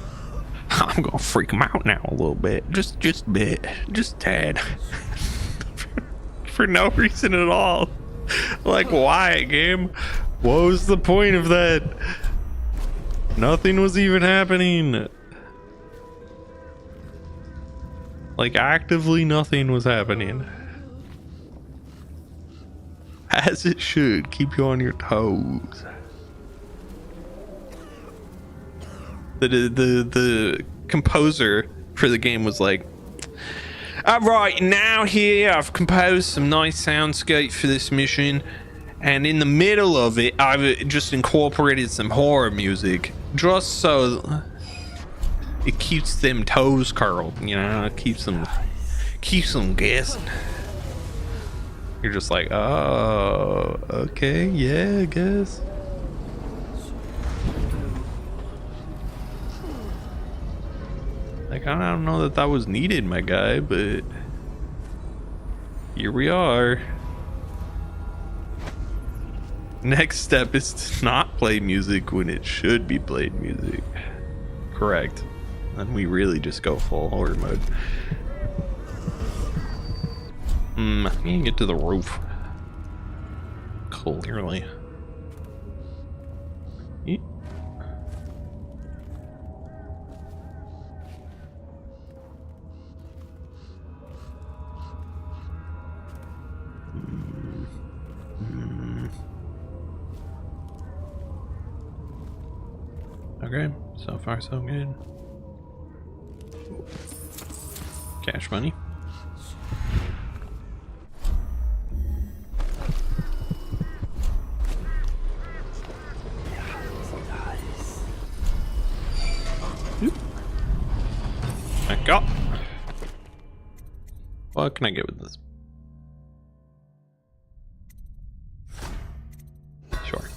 I'm gonna freak him out now a little bit. Just a bit. Just a tad. For no reason at all. Like, why, game? What was the point of that? Nothing was even happening. Like, actively nothing was happening. As it should. Keep you on your toes. The composer for the game was like, all right, now here I've composed some nice soundscape for this mission, and in the middle of it I've just incorporated some horror music just so it keeps them toes curled, you know, it keeps them guessing. You're just like, oh, okay, yeah, I guess. Like, I don't know that was needed, my guy, but here we are. Next step is to not play music when it should be played music. Correct. And we really just go full horror mode. I need to get to the roof. Clearly. Yeet. Okay, so far so good. Cash money. Back up. What can I get with this? Sure.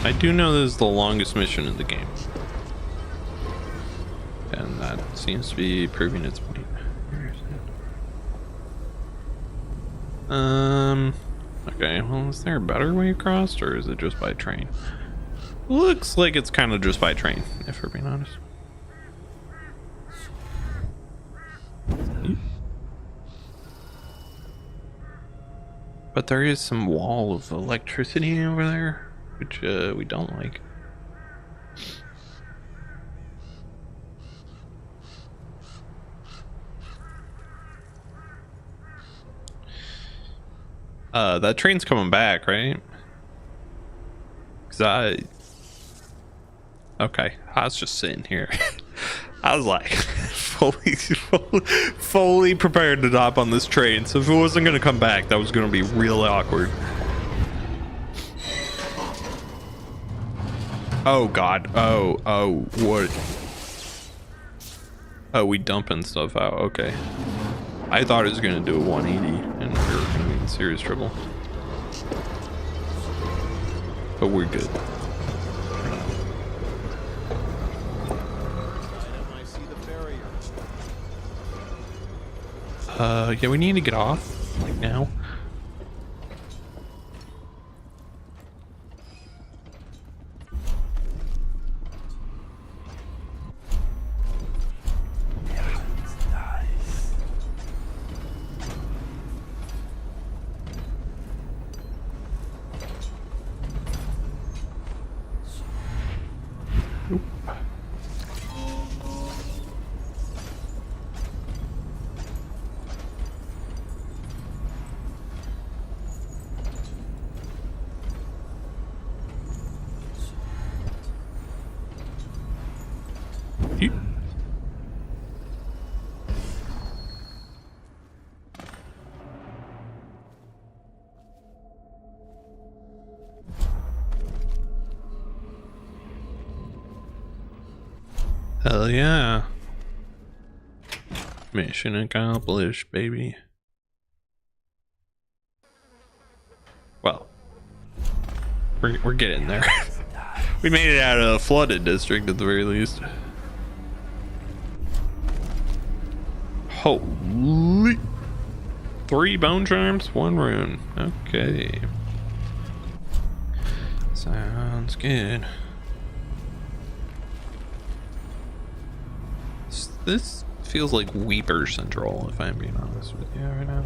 I do know this is the longest mission in the game. And that seems to be proving its point. Okay, well, is there a better way across, or is it just by train? Looks like it's kind of just by train, if we're being honest. But there is some wall of electricity over there, which we don't like. That train's coming back, right? Okay, I was just sitting here. I was like fully prepared to hop on this train, so if it wasn't gonna come back, that was gonna be real awkward. Oh god. Oh, what? Oh, we dumping stuff out. Okay. I thought it was gonna do a 180 and we were gonna be in serious trouble. But we're good. Yeah, we need to get off like now. Hell yeah. Mission accomplished, baby. Well, we're getting there. We made it out of a flooded district at the very least. Holy. 3 bone charms, 1 rune. Okay. Sounds good. This feels like Weeper Central, if I'm being honest with you right now.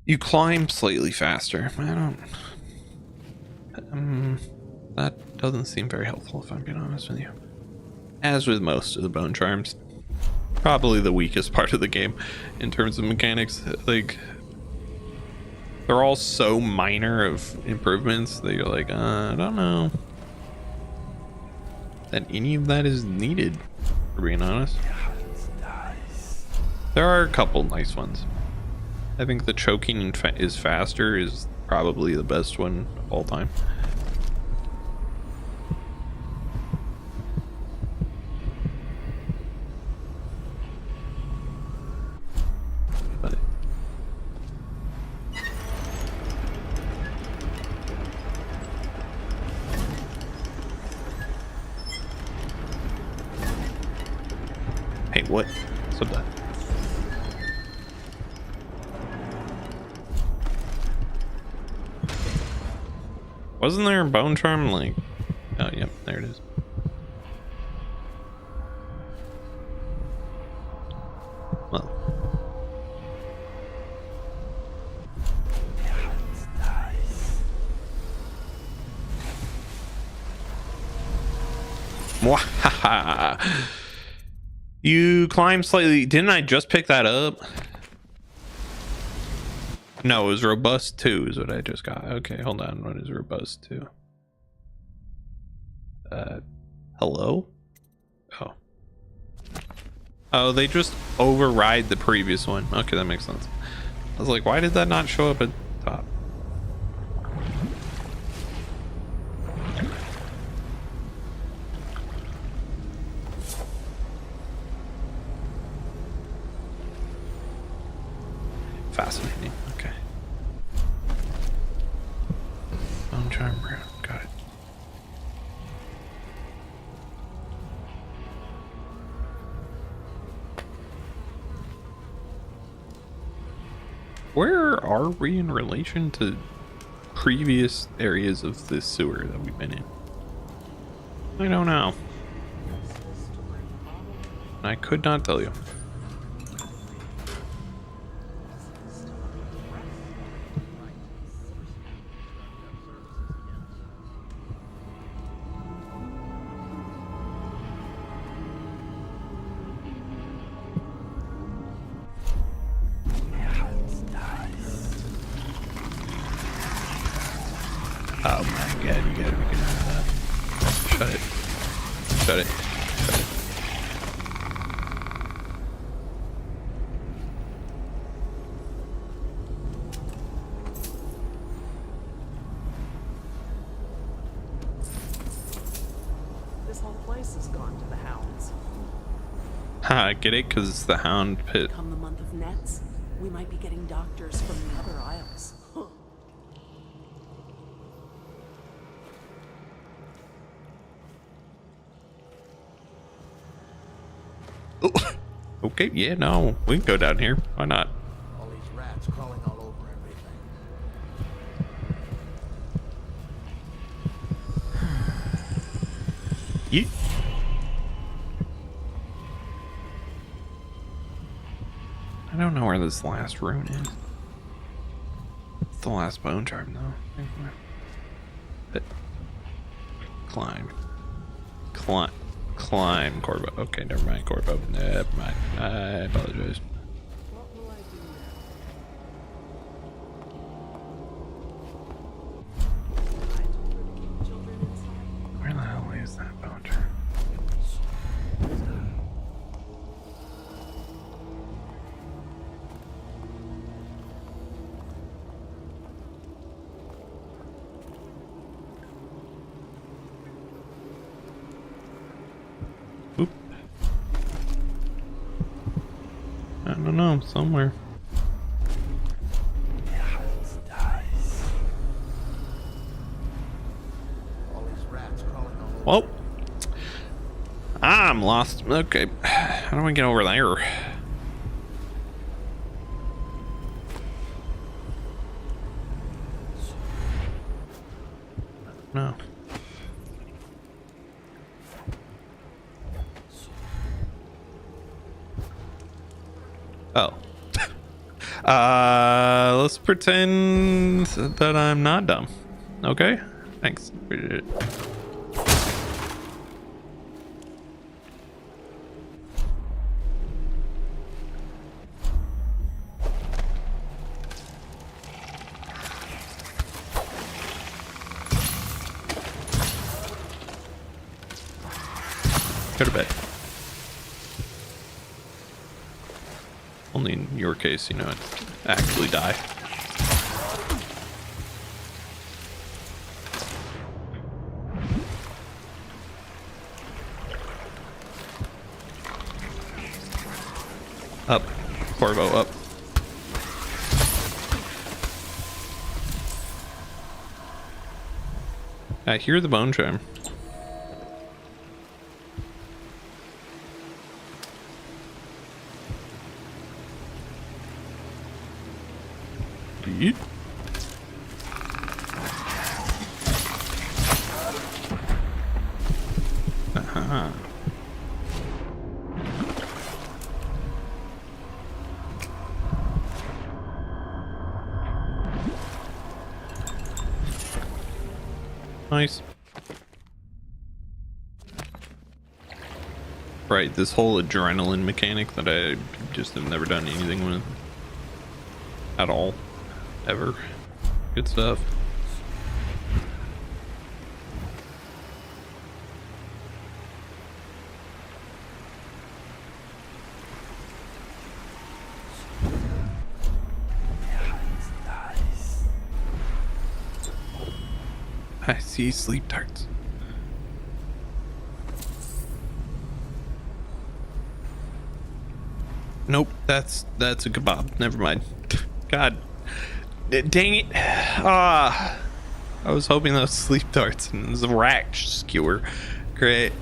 You climb slightly faster. I don't. That doesn't seem very helpful, if I'm being honest with you. As with most of the bone charms, probably the weakest part of the game in terms of mechanics. Like, they're all so minor of improvements that you're like, I don't know that any of that is needed, for being honest. There are a couple nice ones. I think the choking is faster is probably the best one of all time. But hey, what? What's up, that? Wasn't there a bone charm like? Oh, yep, there it is. Well, Mwahaha. You climb slightly. Didn't I just pick that up? No, it was robust 2 is what I just got. Okay, hold on. What is robust 2? Hello? Oh. Oh, they just override the previous one. Okay, that makes sense. I was like, why did that not show up at the top? Fascinating. Okay. Bone charm room. Got it. Where are we in relation to previous areas of this sewer that we've been in? I don't know. I could not tell you. Oh my god, you gotta be kidding me. Shut it. Shut it. Shut it. This whole place has gone to the hounds. Ha, get it? Because it's the hound pit. Come the month of nets, we might be getting doctors from the other aisles. Oh, okay, yeah, no, we can go down here. Why not? All these rats crawling all over everything. You. I don't know where this last rune is. It's the last bone charm, though. But climb, climb, Corvo. Okay, never mind, Corvo. Never mind. I apologize. What will I do now? I told her to keep children inside. Where the hell is that bone charm? Oop. I don't know, somewhere. All these rats crawling all over. Well, I'm lost. Okay, how do we get over there? No. Oh. Let's pretend that I'm not dumb. Okay? Thanks. Appreciate it. Go to bed. Only in your case, you know, actually die. Up. Corvo, up. I hear the bone chime. Yeet. Uh-huh. Nice. Right, this whole adrenaline mechanic that I just have never done anything with at all. Ever. Good stuff. I see sleep darts. Nope, that's a kebab. Never mind. God. Dang it. I was hoping those sleep darts and it was a rack skewer. Great.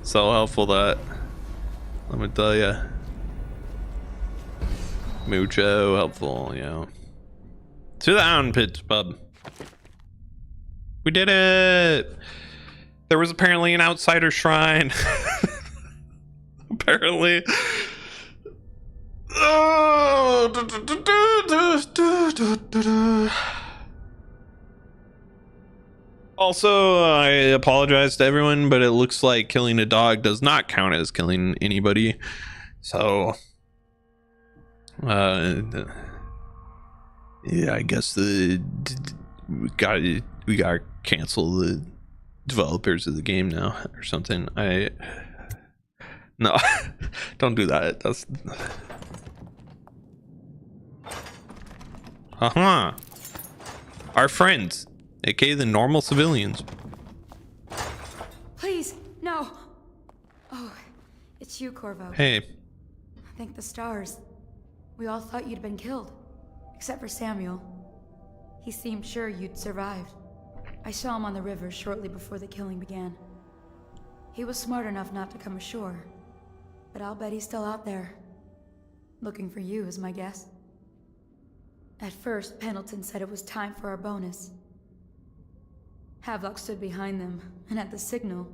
So helpful that. Let me tell you. Mucho helpful, yeah. To the Iron Pits, bub. We did it! There was apparently an outsider shrine. Apparently. Also, I apologize to everyone, but it looks like killing a dog does not count as killing anybody. So, yeah, I guess we gotta cancel the developers of the game now or something. No, don't do that. That's our friends, aka the normal civilians. Please, no. Oh, it's you, Corvo. Hey, Thank the stars. We all thought you'd been killed, except for Samuel. He seemed sure you'd survived. I saw him on the river shortly before the killing began. He was smart enough not to come ashore, but I'll bet he's still out there. Looking for you is my guess. At first, Pendleton said it was time for our bonus. Havelock stood behind them, and at the signal,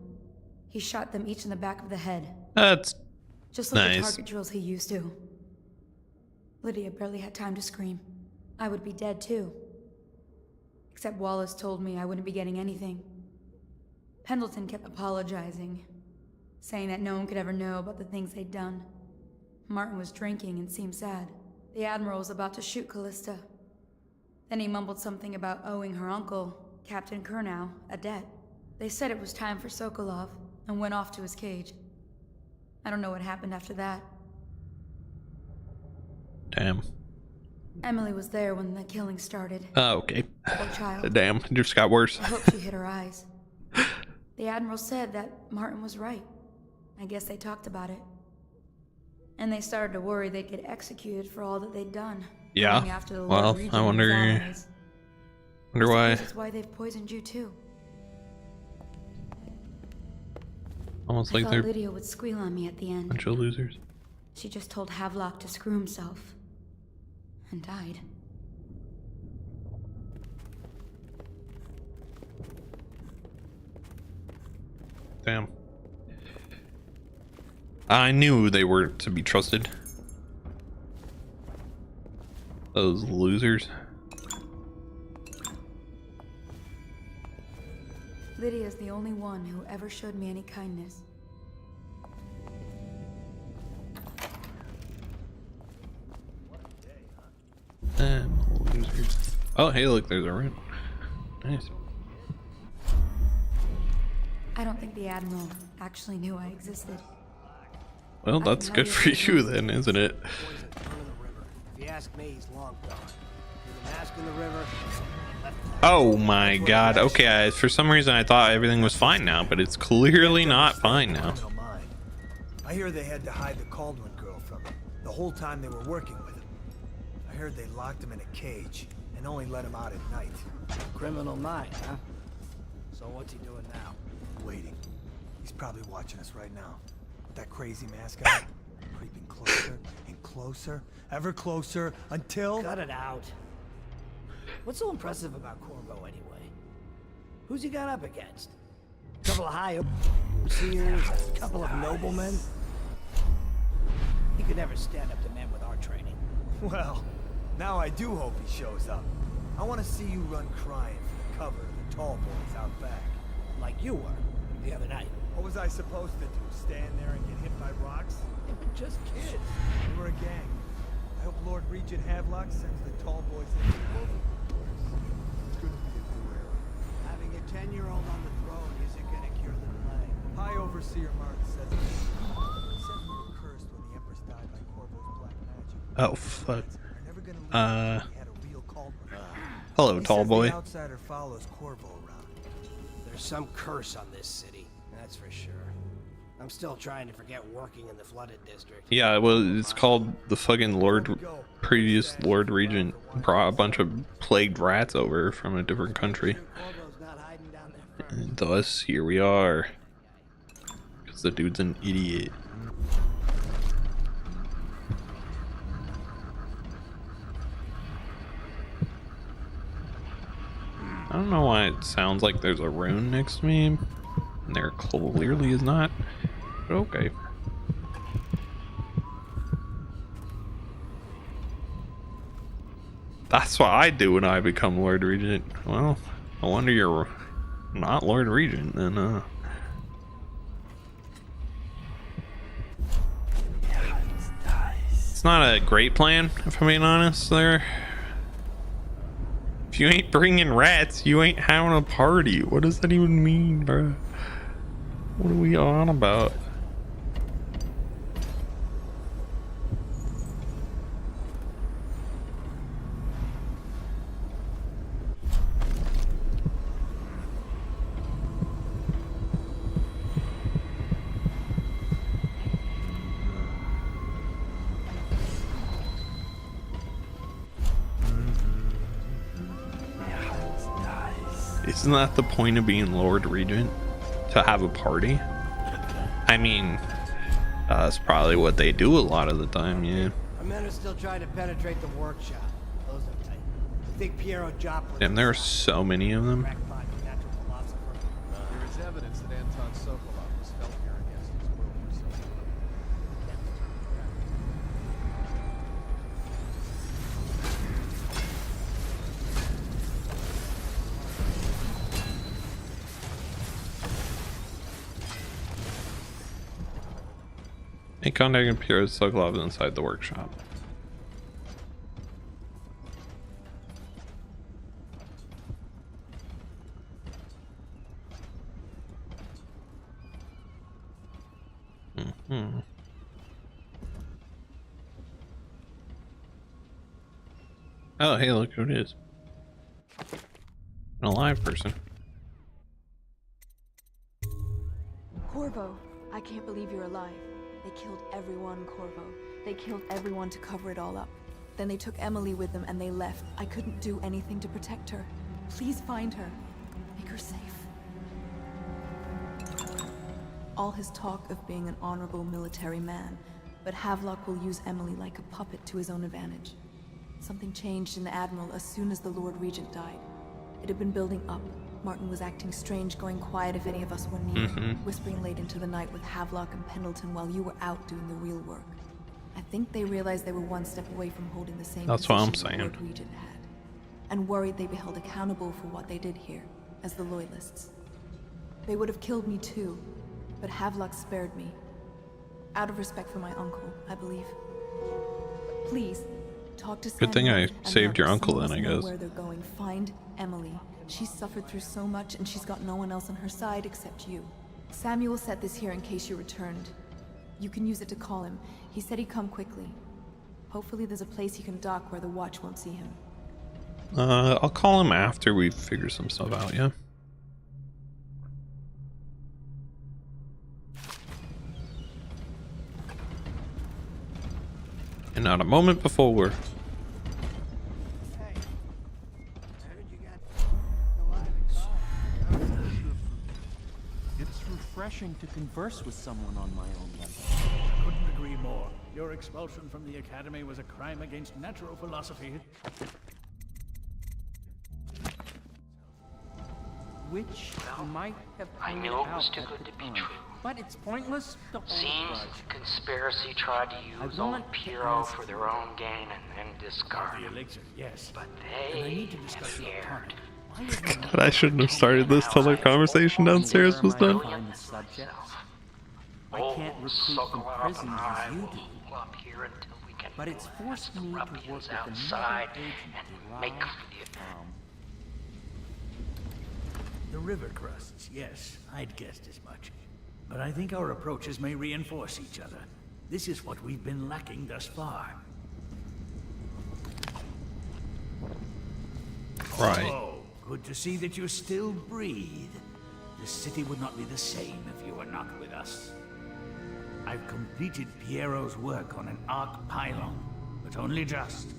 he shot them each in the back of the head. that's Just like the nice. target drills he used to. Lydia barely had time to scream. I would be dead too. Except Wallace told me I wouldn't be getting anything. Pendleton kept apologizing, saying that no one could ever know about the things they'd done. Martin was drinking and seemed sad. The Admiral was about to shoot Callista. Then he mumbled something about owing her uncle, Captain Kurnow, a debt. They said it was time for Sokolov, and went off to his cage. I don't know what happened after that. Damn. Emily was there when the killing started. Oh, okay. Poor child. Damn, it just got worse. I hope she hit her eyes. The Admiral said that Martin was right. I guess they talked about it. And they started to worry they'd get executed for all that they'd done. Yeah. Going after the Lord Well, Regent I and his wonder allies. why. That's why they've poisoned you too. Almost I like thought they're Lydia would squeal on me at the a end. bunch of losers. She just told Havelock to screw himself. And died. Damn. I knew they were to be trusted. Those losers. Lydia's the only one who ever showed me any kindness. Losers. Oh, hey, look, there's a room. Nice. I don't think the Admiral actually knew I existed. Well, that's good for you then, isn't it? Poison, thrown in the river. If you ask me, he's long gone. Threw the mask in the river. Oh my god. Okay, guys, for some reason I thought everything was fine now, but it's clearly not fine now. I hear they had to hide the Caldwell girl from him the whole time they were working with him. I heard they locked him in a cage and only let him out at night. Criminal mind, huh? So what's he doing now? Waiting. He's probably watching us right now. With that crazy mask on, creeping closer and closer, ever closer, until... Cut it out. What's so impressive about Corvo anyway? Who's he got up against? A couple of high overseers, a couple of noblemen? He could never stand up to men with our training. Well, now I do hope he shows up. I want to see you run crying for the cover of the tall boys out back. Like you were the other night. What was I supposed to do? Stand there and get hit by rocks? Just kids. We were a gang. I hope Lord Regent Havelock sends the tall boys in. It's gonna be a new era. Having a 10-year-old on the throne isn't gonna cure the plague. High Overseer Martin says it. He says we were cursed when the Empress died by Corvo's black magic. Oh, fuck. We're never gonna leave until we had a real Caldwell. Hello, He tall says boy. The outsider follows Corvo around. There's some curse on this city, that's for sure. I'm still trying to forget working in the flooded district. Yeah, well, it's called the fucking previous Lord Regent brought a bunch of plagued rats over from a different country. Corvo's not hiding down there first. And thus, here we are. Because the dude's an idiot. I don't know why it sounds like there's a rune next to me. And there clearly is not. But okay. That's what I do when I become Lord Regent. Well, I wonder you're not Lord Regent then, It's not a great plan, if I'm being honest there. If you ain't bringing rats, you ain't having a party. What does that even mean, bro? What are we on about? Isn't that the point of being Lord Regent? To have a party? I mean, that's probably what they do a lot of the time, yeah. Our men are still trying to penetrate the workshop. Those are tight. I think Piero Joplin. And there are so many of them. Crackpot natural philosopher. There is evidence that Anton Sokolov was held here against his will for some time. Make contact with Piero Sokolov inside the workshop. Oh, hey, look who it is. An alive person. Corvo, I can't believe you're alive. They killed everyone, Corvo. They killed everyone to cover it all up. Then they took Emily with them and they left. I couldn't do anything to protect her. Please find her. Make her safe. All his talk of being an honorable military man, but Havelock will use Emily like a puppet to his own advantage. Something changed in the Admiral as soon as the Lord Regent died. It had been building up, Martin was acting strange, going quiet if any of us were near, whispering late into the night with Havelock and Pendleton while you were out doing the real work. I think they realized they were one step away from holding the same That's what I'm position the saying. Lord Regent had, and worried they'd be held accountable for what they did here, as the Loyalists. They would have killed me too, but Havelock spared me. Out of respect for my uncle, I believe. Please, talk to Good thing Samuel I and saved your let uncle some of then, us I know guess. where they're going. Find Emily. She's suffered through so much, and she's got no one else on her side except you. Samuel set this here in case you returned. You can use it to call him. He said he'd come quickly. Hopefully there's a place he can dock where the watch won't see him. I'll call him after we figure some stuff out, yeah? And not a moment before. It's refreshing to converse with someone on my own level. Couldn't agree more. Your expulsion from the Academy was a crime against natural philosophy. Which might have I pointed knew it was out too at good the to be time. true. But it's pointless to hold Seems grudge. the conspiracy tried to use want old to Piero ask for their own gain and then discard The him. elixir, yes. But And I they need to discuss your dared. opponent. But I shouldn't have started this till their conversation downstairs was done. Find the subjects. I Old can't recruit from Sokolov prisons and I as you will do. hole up here until we can But it's forced the me to work ruffians with outside another agent and make derived for the from The river crusts, yes. I'd guessed as much. But I think our approaches may reinforce each other. This is what we've been lacking thus far. Right. Oh, good to see that you still breathe. The city would not be the same if you were not with us. I've completed Piero's work on an arc pylon, but only just.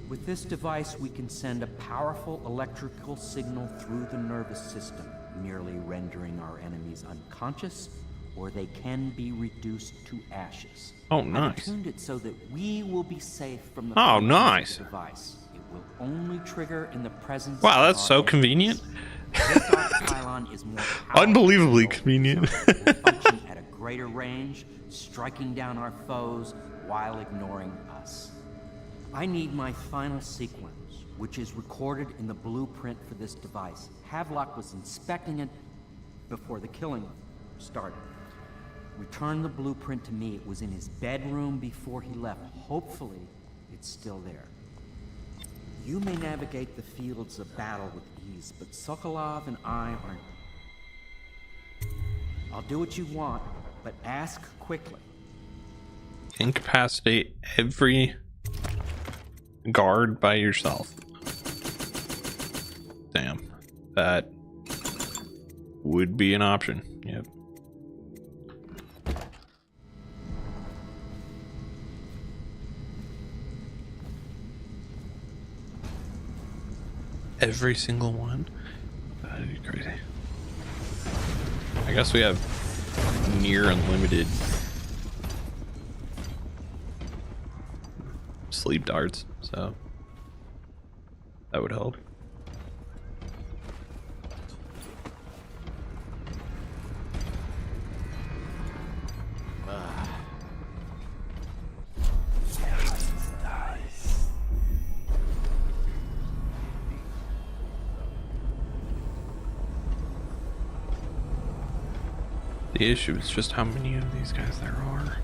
With this device, we can send a powerful electrical signal through the nervous system, merely rendering our enemies unconscious, or they can be reduced to ashes. Oh, I've nice. tuned it so that we will be safe from the Oh, functions nice. of the device. It will only trigger in the presence Wow, of that's our so enemies. convenient. This arc pylon is more powerful, Unbelievably so convenient. it will function at a greater range, striking down our foes while ignoring us. I need my final sequence, which is recorded in the blueprint for this device. Havelock was inspecting it before the killing started. Return the blueprint to me. It was in his bedroom before he left. Hopefully, it's still there. You may navigate the fields of battle with ease, but Sokolov and I aren't. I'll do what you want, but ask quickly. Incapacitate every guard by yourself. Damn. That would be an option. Yep. Every single one? That'd be crazy. I guess we have near unlimited sleep darts, so that would help. The issue is just how many of these guys there are.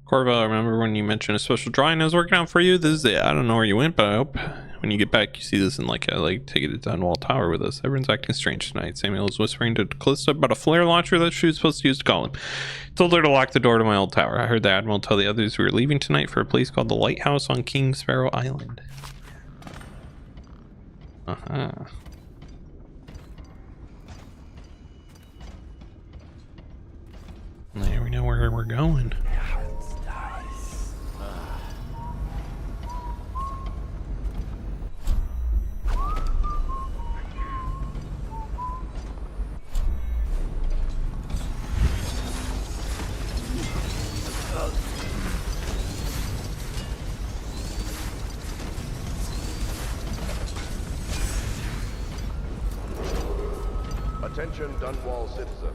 Corvo, I remember when you mentioned a special drawing I was working on for you. This is it. I don't know where you went, but I hope when you get back you see this in like take it to Dunwall Tower with us. Everyone's acting strange tonight. Samuel is whispering to Callista about a flare launcher that she was supposed to use to call him. Told her to lock the door to my old tower. I heard the Admiral tell the others we were leaving tonight for a place called the Lighthouse on King Sparrow Island. There we know where we're going. Attention Dunwall citizen.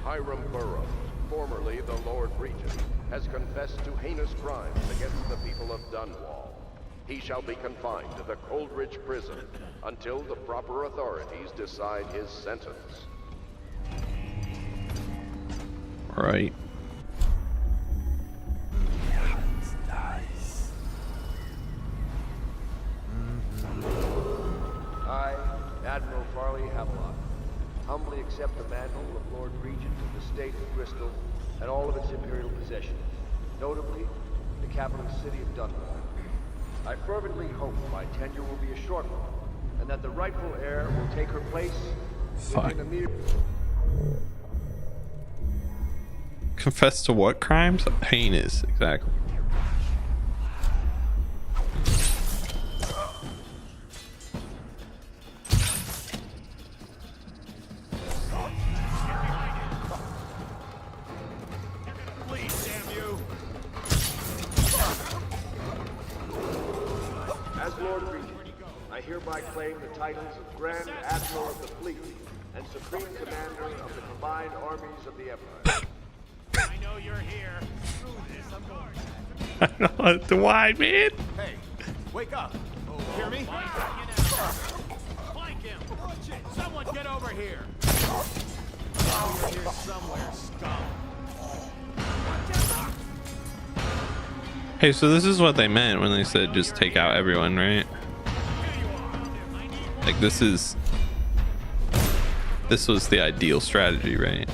Hiram Burroughs, formerly the Lord Regent, has confessed to heinous crimes against the people of Dunwall. He shall be confined to the Coldridge prison until the proper authorities decide his sentence. Right. I, Admiral Farley Havelock, humbly accept the mantle of Lord Regent of the State of Bristol and all of its imperial possessions, notably the capital city of Dunwall. I fervently hope my tenure will be a short one, and that the rightful heir will take her place within a mere... Confess to what crimes? Heinous, exactly. As Lord Regent, I hereby claim the titles of Grand Admiral of the Fleet and Supreme Commander of the Combined Armies of the Empire. I know you're here. Screw this, I'm going. Why, man? Hey, wake up. Hear me? Flank him. Someone get over here. Oh, you're here somewhere, scum. Hey, so this is what they meant when they said just take out everyone, right? Like this was the ideal strategy, right?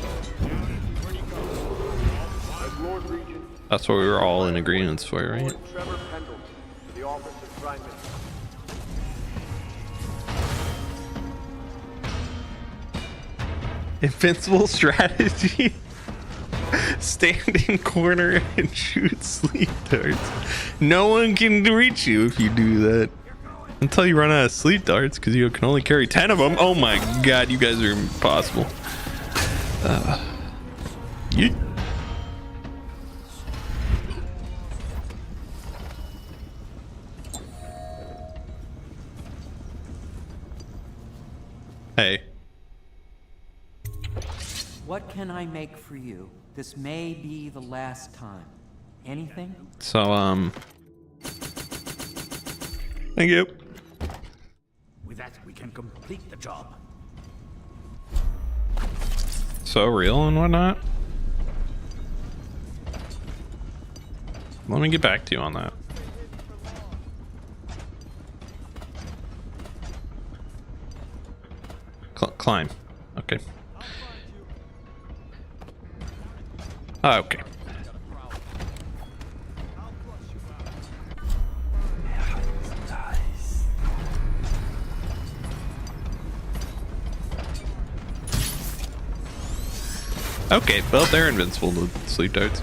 That's what we were all in agreement for, right? Trevor Pendleton, to the office of Prime Minister. Invincible strategy. Stand in corner and shoot sleep darts. No one can reach you if you do that. Until you run out of sleep darts, because you can only carry 10 of them. Oh my god, you guys are impossible. Yeet. Hey. What can I make for you? This may be the last time. Anything? So, thank you. With that, we can complete the job. So real and whatnot. Let me get back to you on that. Climb. Okay. Oh, okay. Okay, well, they're invincible to sleep darts.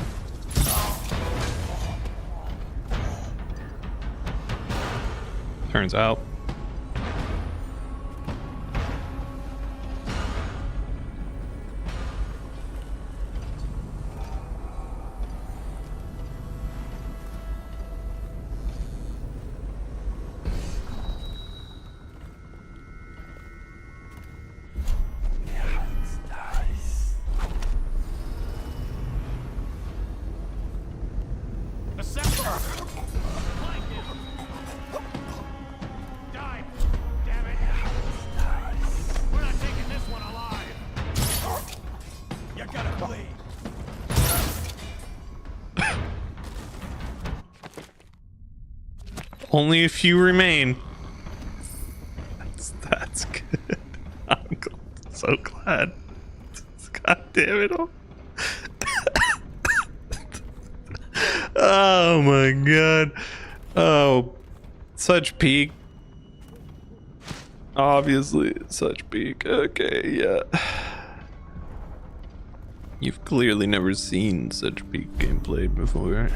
Turns out. Only a few remain. That's good. I'm so glad. God damn it all. Oh my god. Oh, such peak. Obviously, such peak. Okay, yeah. You've clearly never seen such peak gameplay before.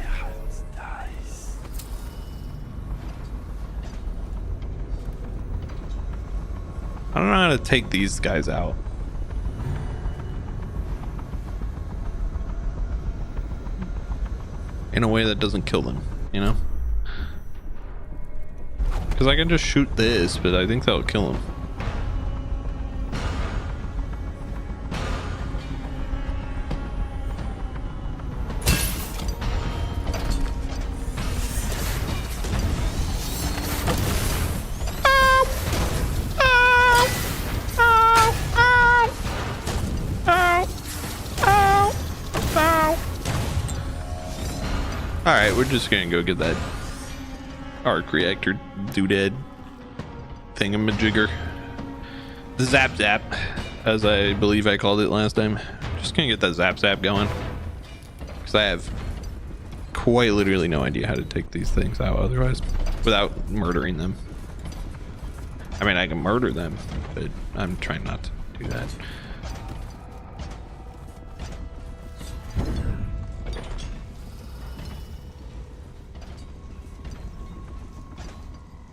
I don't know how to take these guys out. In a way that doesn't kill them, you know? Because I can just shoot this, but I think that'll kill him. Alright, we're just gonna go get that arc reactor doodad thingamajigger. The zap zap, as I believe I called it last time. Just gonna get that zap zap going. Because I have quite literally no idea how to take these things out otherwise without murdering them. I mean, I can murder them, but I'm trying not to do that.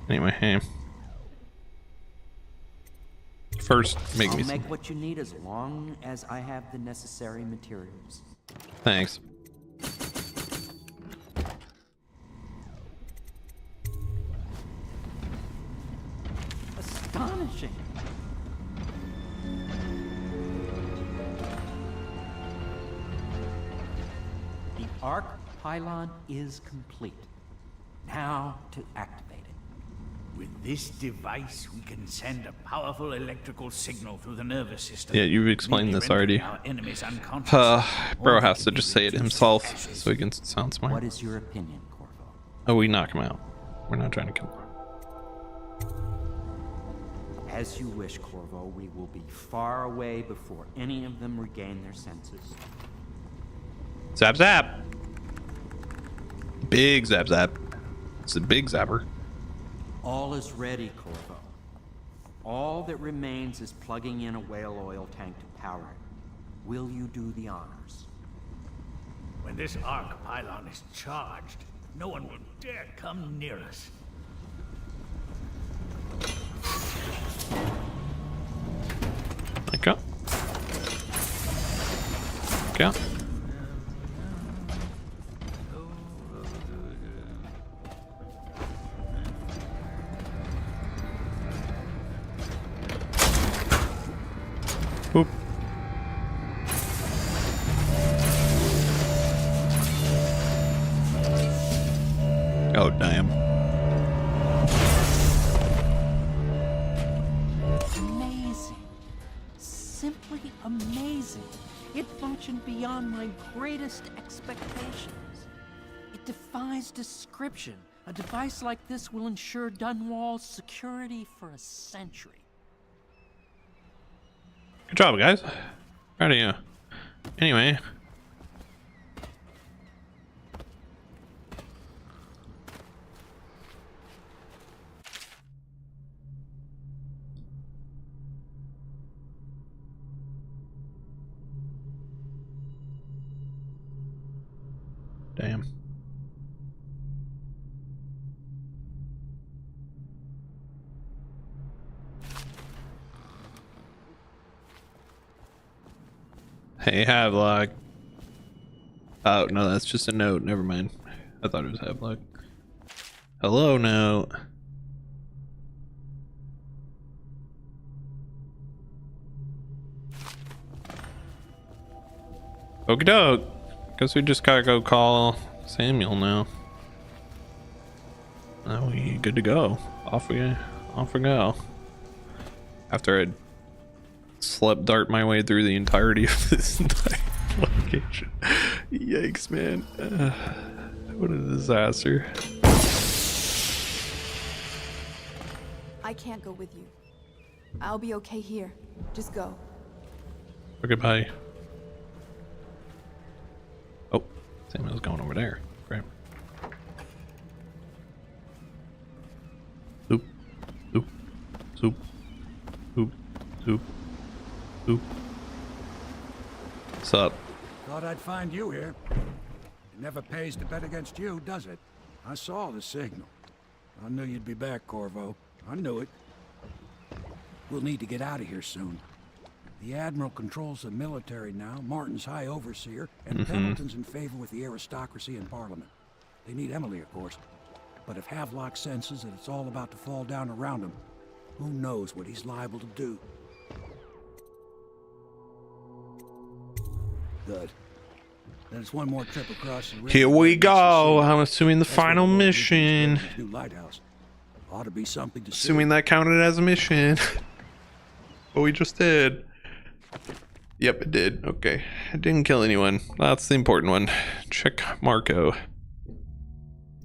Anyway, hey. First, make me I'll make what you need as long as I have the necessary materials. Thanks. Astonishing. The arc pylon is complete. Now to activate it. With this device, we can send a powerful electrical signal through the nervous system. Yeah, you've explained this already. Our enemies unconscious. Bro has to just say it himself so he can sound smart. What is your opinion, Corvo? Oh, we knock him out. We're not trying to kill him. As you wish, Corvo. We will be far away before any of them regain their senses. Zap zap! Big zap zap. It's a big zapper. All is ready, Corvo. All that remains is plugging in a whale oil tank to power it. Will you do the honors? When this arc pylon is charged, no one will dare come near us. Okay. Okay. Boop. Oh, damn. Amazing. Simply amazing. It functioned beyond my greatest expectations. It defies description. A device like this will ensure Dunwall's security for a century. Good job, guys. Proud of you. Anyway. Damn. Hey, Havelock. Oh, no, that's just a note. Never mind. I thought it was Havelock. Hello, note. Okie doke. Guess we just gotta go call Samuel now. Now we good to go. Off we go. After I'd slept dart my way through the entirety of this entire location. Yikes, man. What a disaster. I can't go with you. I'll be okay here. Just go. Okay, bye. Oh, Samuel's going over there. Great. Soup. Soup. Soup. Soup. Soup. Soup. What's up? Thought I'd find you here. It never pays to bet against you, does it? I saw the signal. I knew you'd be back, Corvo. I knew it. We'll need to get out of here soon. The Admiral controls the military now, Martin's High Overseer, and Pendleton's in favor with the aristocracy and Parliament. They need Emily, of course. But if Havelock senses that it's all about to fall down around him, who knows what he's liable to do. Good. Then it's one more trip across the river. Here we go. I'm assuming the final mission. New lighthouse. Ought to be something to see. Assuming that counted as a mission. What we just did. Yep, it did. Okay. I didn't kill anyone. That's the important one. Check Marco.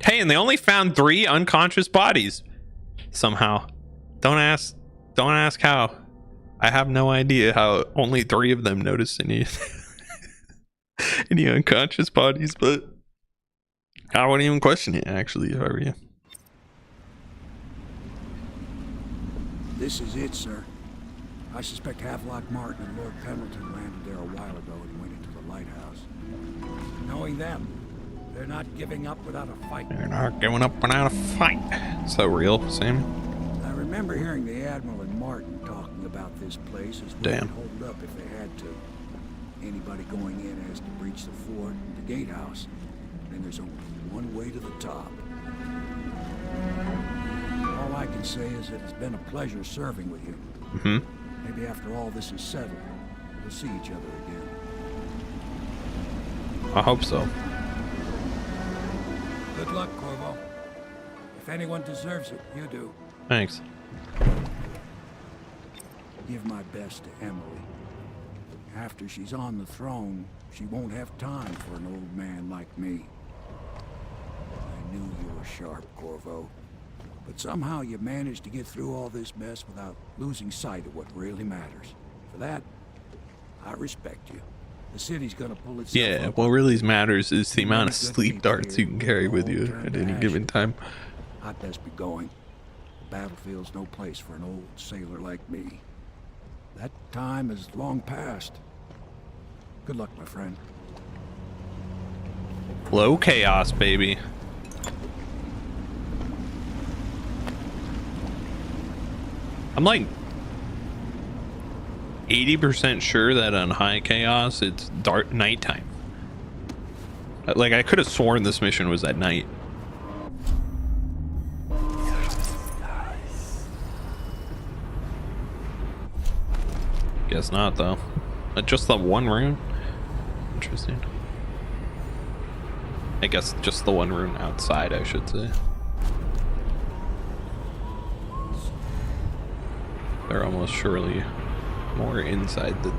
Hey, and they only found 3 unconscious bodies. Somehow. Don't ask how. I have no idea how only 3 of them noticed any unconscious bodies, but I wouldn't even question it, actually, if I were you. This is it, sir. I suspect Havelock Martin and Lord Pendleton landed there a while ago and went into the lighthouse. Knowing them, they're not giving up without a fight. They're not giving up without a fight. So real, Sam? I remember hearing the Admiral and Martin talking about this place as well. Damn. Hold up if they had to. Anybody going in has to breach the fort and the gatehouse. Then there's only one way to the top. All I can say is that it's been a pleasure serving with you. Maybe after all this is settled, we'll see each other again. I hope so. Good luck, Corvo. If anyone deserves it, you do. Thanks. Give my best to Emily. After she's on the throne, she won't have time for an old man like me. I knew you were sharp, Corvo. But somehow you managed to get through all this mess without losing sight of what really matters. For that, I respect you. The city's gonna pull itself Yeah, up. what really matters is the amount of sleep darts you can carry with you at any given time. I'd best be going. The battlefield's no place for an old sailor like me. That time is long past. Good luck, my friend. Low chaos, baby. I'm like 80% sure that on high chaos it's dark nighttime. Like I could have sworn this mission was at night. Guess not though. Just the one rune? Interesting. I guess just the one rune outside, I should say. They're almost surely more inside the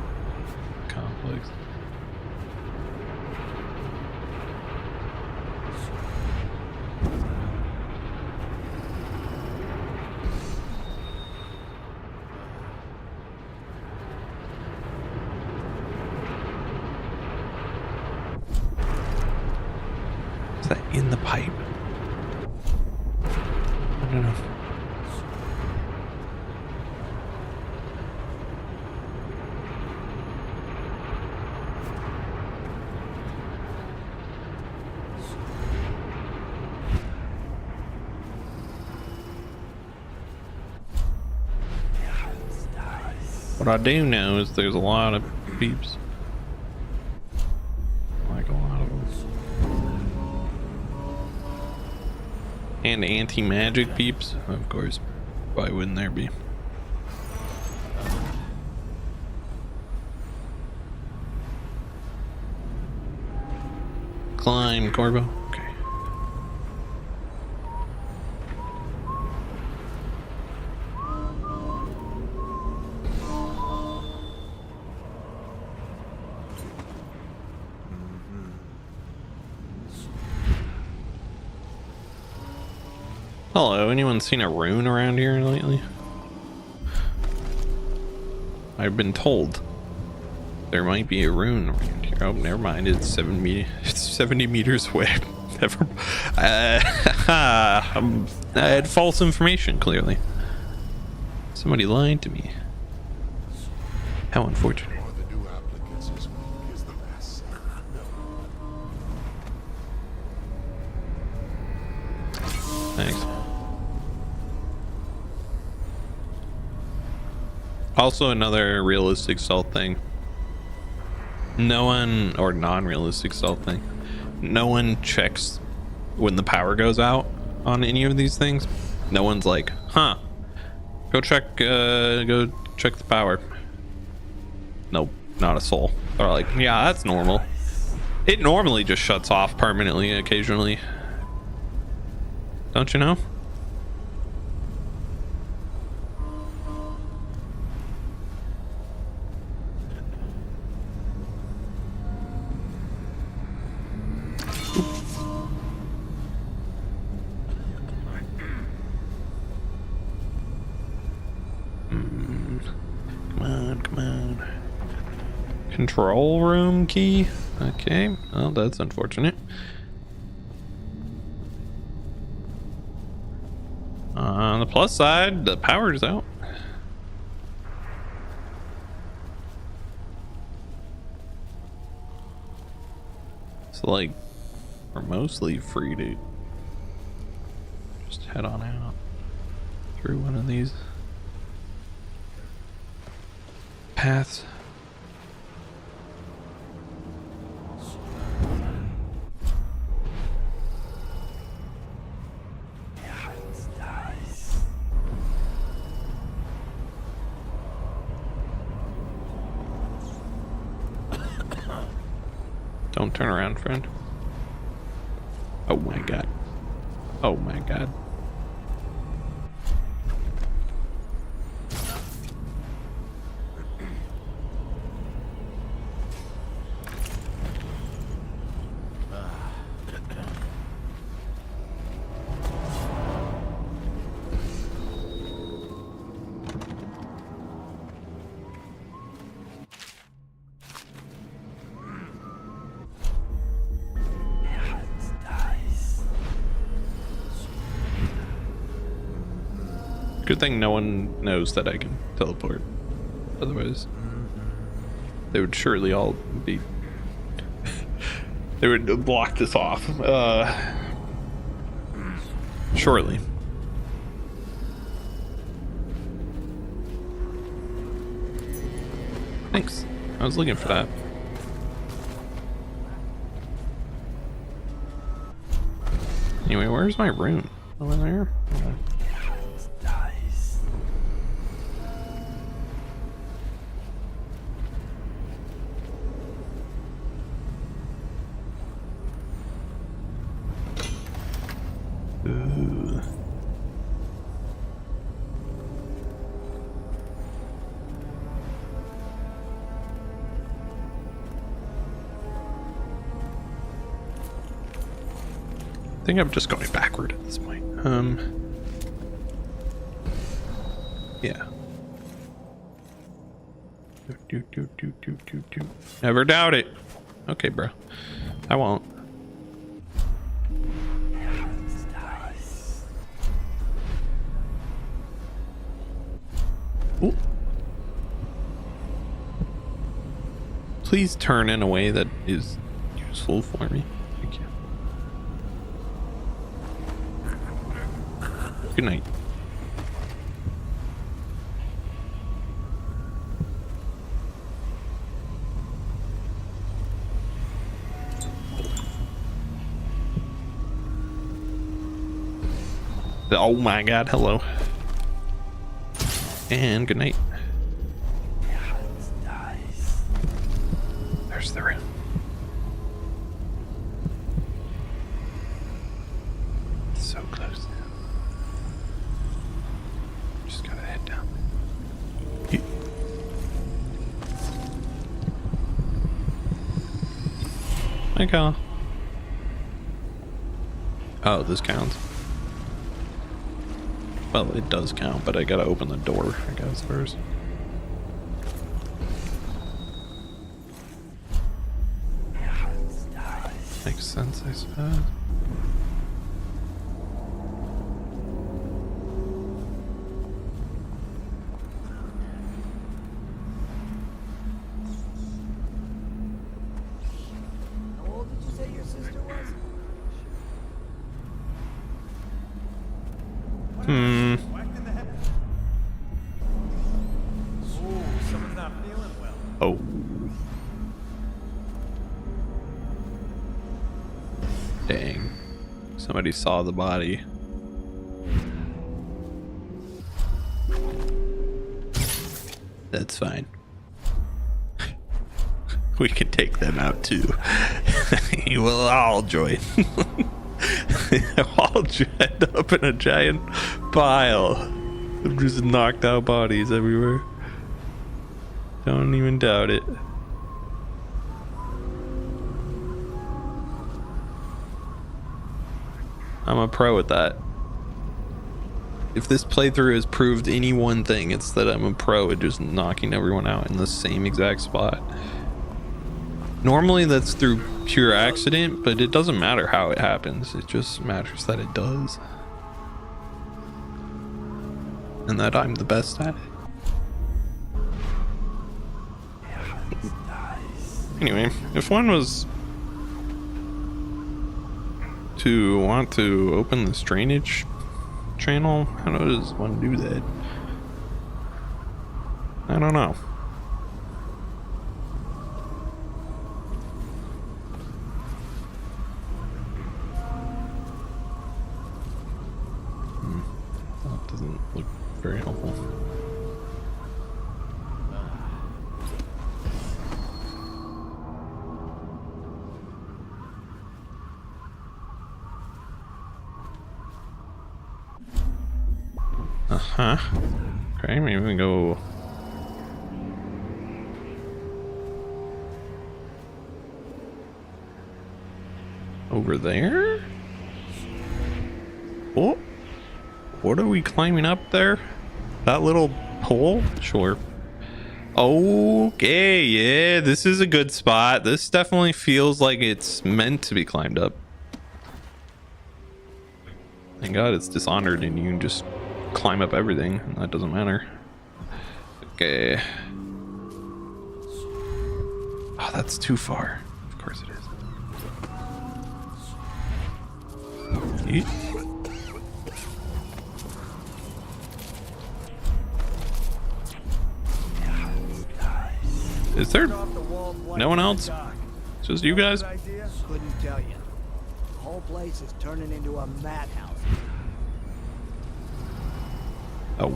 complex. Is that in the pipe? I don't know. What I do know is there's a lot of peeps. Like a lot of them. And anti-magic peeps, of course. Why wouldn't there be? Climb, Corvo. Okay. Hello, anyone seen a rune around here lately? I've been told there might be a rune around here. Oh, never mind. It's 70 meters away. Never. I had false information. Clearly, somebody lied to me. How unfortunate. Thanks. Also, another realistic stealth thing. No one, or non-realistic stealth thing. No one checks when the power goes out on any of these things. No one's like, huh, go check the power. Nope, not a soul. They're like, yeah, that's normal. It normally just shuts off permanently occasionally. Don't you know? Come on. Control room key. Okay, well, that's unfortunate. On the plus side, the power's out. So, like, we're mostly free to just head on out through one of these paths. Don't turn around, friend. Oh my god. Oh my god. Good thing no one knows that I can teleport. Otherwise, they would surely all be... they would block this off. Surely. Thanks. I was looking for that. Anyway, where's my rune? Over there? Ooh. I think I'm just going backward at this point. Yeah. Never doubt it. Okay, bro. I won't. Ooh. Please turn in a way that is useful for me. Thank you. Good night. Oh my god, hello. And good night. There's the room. So close now. Just gotta head down. Okay. Oh, this counts. Well, it does count, but I gotta open the door, I guess, first. Makes sense, I suppose. How old did you say your sister was? Hmm. Someone's not feeling well. Oh. Dang. Somebody saw the body. That's fine. We can take them out too. You will all join. I'll end up in a giant pile of just knocked out bodies everywhere. Don't even doubt it. I'm a pro at that. If this playthrough has proved any one thing, it's that I'm a pro at just knocking everyone out in the same exact spot. Normally that's through pure accident, but it doesn't matter how it happens. It just matters that it does. And that I'm the best at it. Anyway, if one was to want to open this drainage channel, how does one do that? I don't know. That doesn't look very helpful. Uh-huh. Okay, maybe we go over there. Oh, what are we climbing up there? That little hole? Sure. Okay, yeah, this is a good spot. This definitely feels like it's meant to be climbed up. Thank God it's Dishonored and you can just climb up everything, and that doesn't matter. Okay. Oh, that's too far. Of course it is. Yeet. Is there no one else? Just you guys? Couldn't tell you. The whole place is turning into a madhouse. Oh.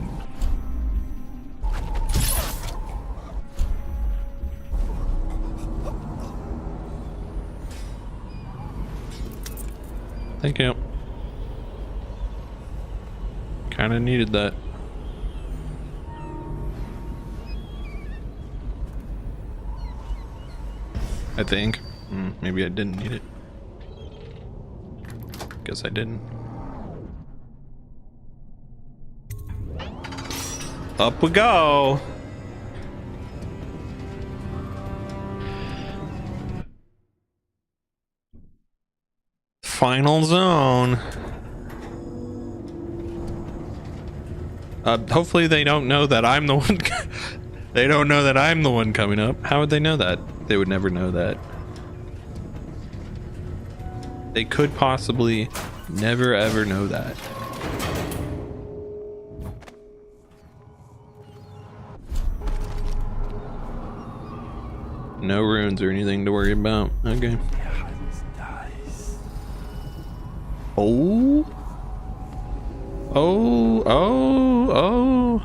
Thank you. Kind of needed that. I think. Maybe I didn't need it. Guess I didn't. Up we go. Final zone. Hopefully they don't know that I'm the one. They don't know that I'm the one coming up. How would they know that? They would never know that. They could possibly never ever know that. No runes or anything to worry about. Okay. Oh. Oh, oh, oh.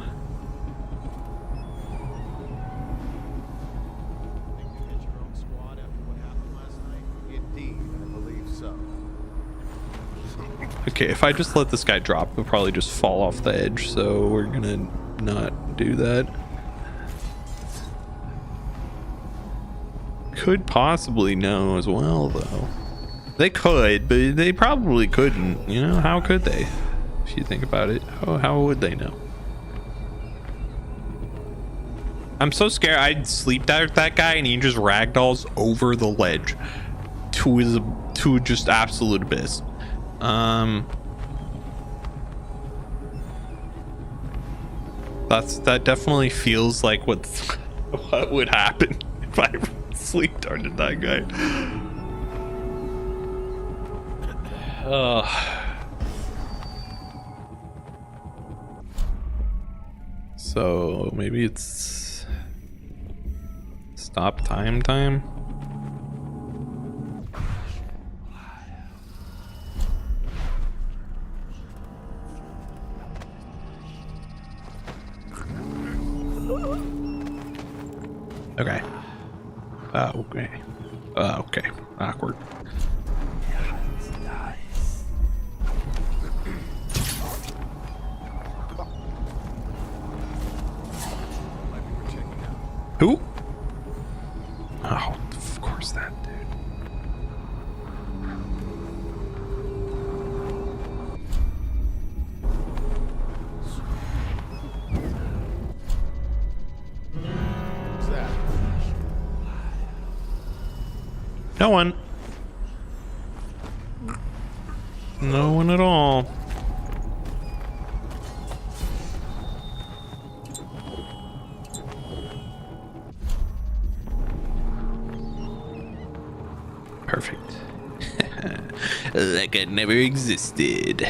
Okay, if I just let this guy drop, he'll probably just fall off the edge, so we're gonna not do that. Could possibly know as well, though. They could, but they probably couldn't. You know, how could they? If you think about it, how would they know? I'm so scared I'd sleep that guy and he just ragdolls over the ledge to just absolute abyss. That definitely feels like what would happen if I sleep darted that guy. So maybe it's stop time. Okay. Okay. Okay. Awkward. Who? Oh, of course that dude. Who's that? No one. No one at all. Perfect. Like it never existed.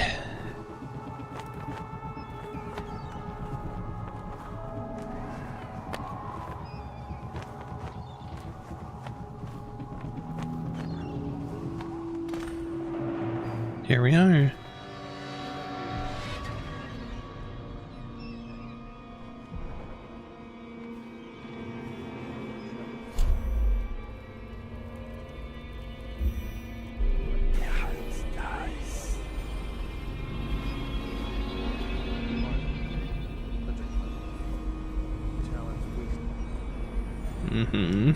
Here we are. Mm-hmm.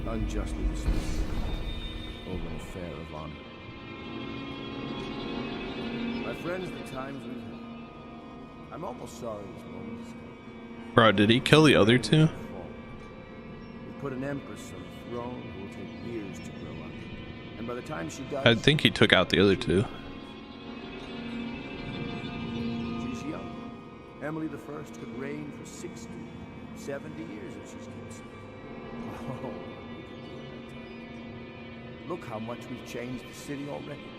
Unjustly dismissed over an affair of honor. My friends, the times we've had. I'm almost sorry this moment is coming. Bro, did he kill the other two? We put an empress on the throne who will take years to grow up. And by the time she dies, I think he took out the other two. she's young. Emily the First could reign for 60, 70 years if she's kept safe. Oh, look how much we've changed the city already.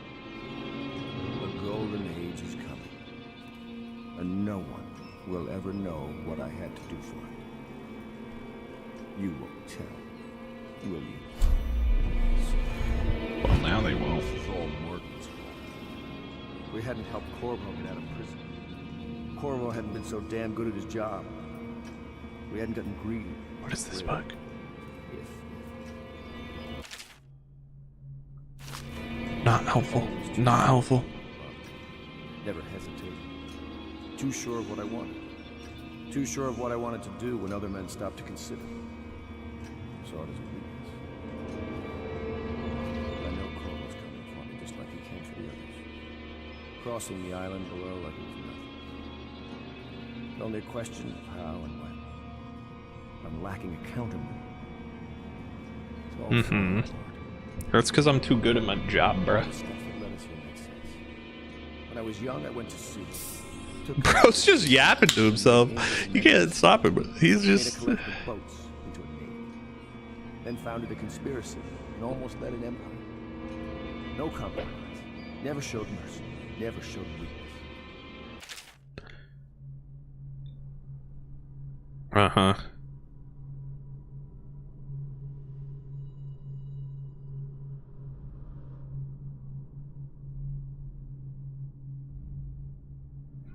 The golden age is coming. And no one will ever know what I had to do for it. You won't tell, will you? Well, now they won't. This is all Morgan's fault. We hadn't helped Corvo get out of prison. Corvo hadn't been so damn good at his job. We hadn't gotten greedy. What is this book? Not helpful. Not helpful. Never hesitated. Too sure of what I wanted. Too sure of what I wanted to do when other men stopped to consider. Saw it as a weakness. I know Corvo's coming for me just like he came for the others. Crossing the island below like it was nothing. Only a question of how and when. I'm lacking a counterman. It's all falling apart. That's because I'm too good at my job, bro. When I was young, I went to sea. Bro's just yapping to himself. You can't stop him, bro. He's just. Boats into a navy. Then founded a conspiracy and almost led an empire. No compromise. Never showed mercy. Never showed weakness. Uh-huh.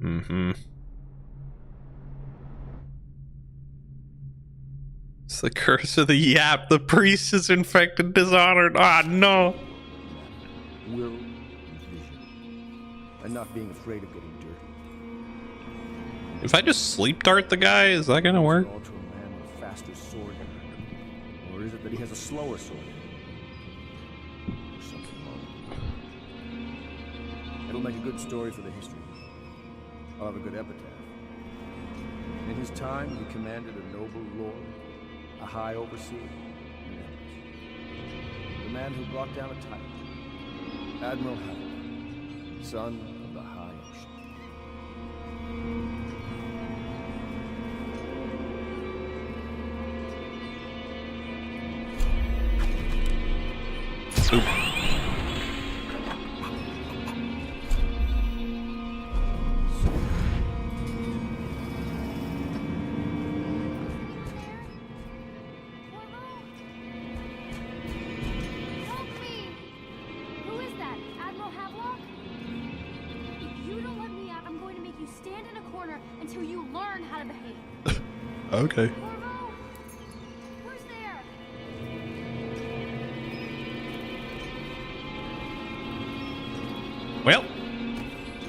Mm-hmm. It's the curse of the yap. The priest is infected, dishonored. Ah, no. Will and vision. And not being afraid of getting dirty. If I just sleep dart the guy, is that gonna work? To a man with a faster sword. Or is it that he has a slower sword? There's something wrong. It'll make a good story for the history. I'll have a good epitaph. In his time, he commanded a noble lord, a high overseer, an empress. The man who brought down a tyrant, Admiral Howard, son of the High Ocean. until you learn how to behave. Okay. Corvo? Who's there? Well,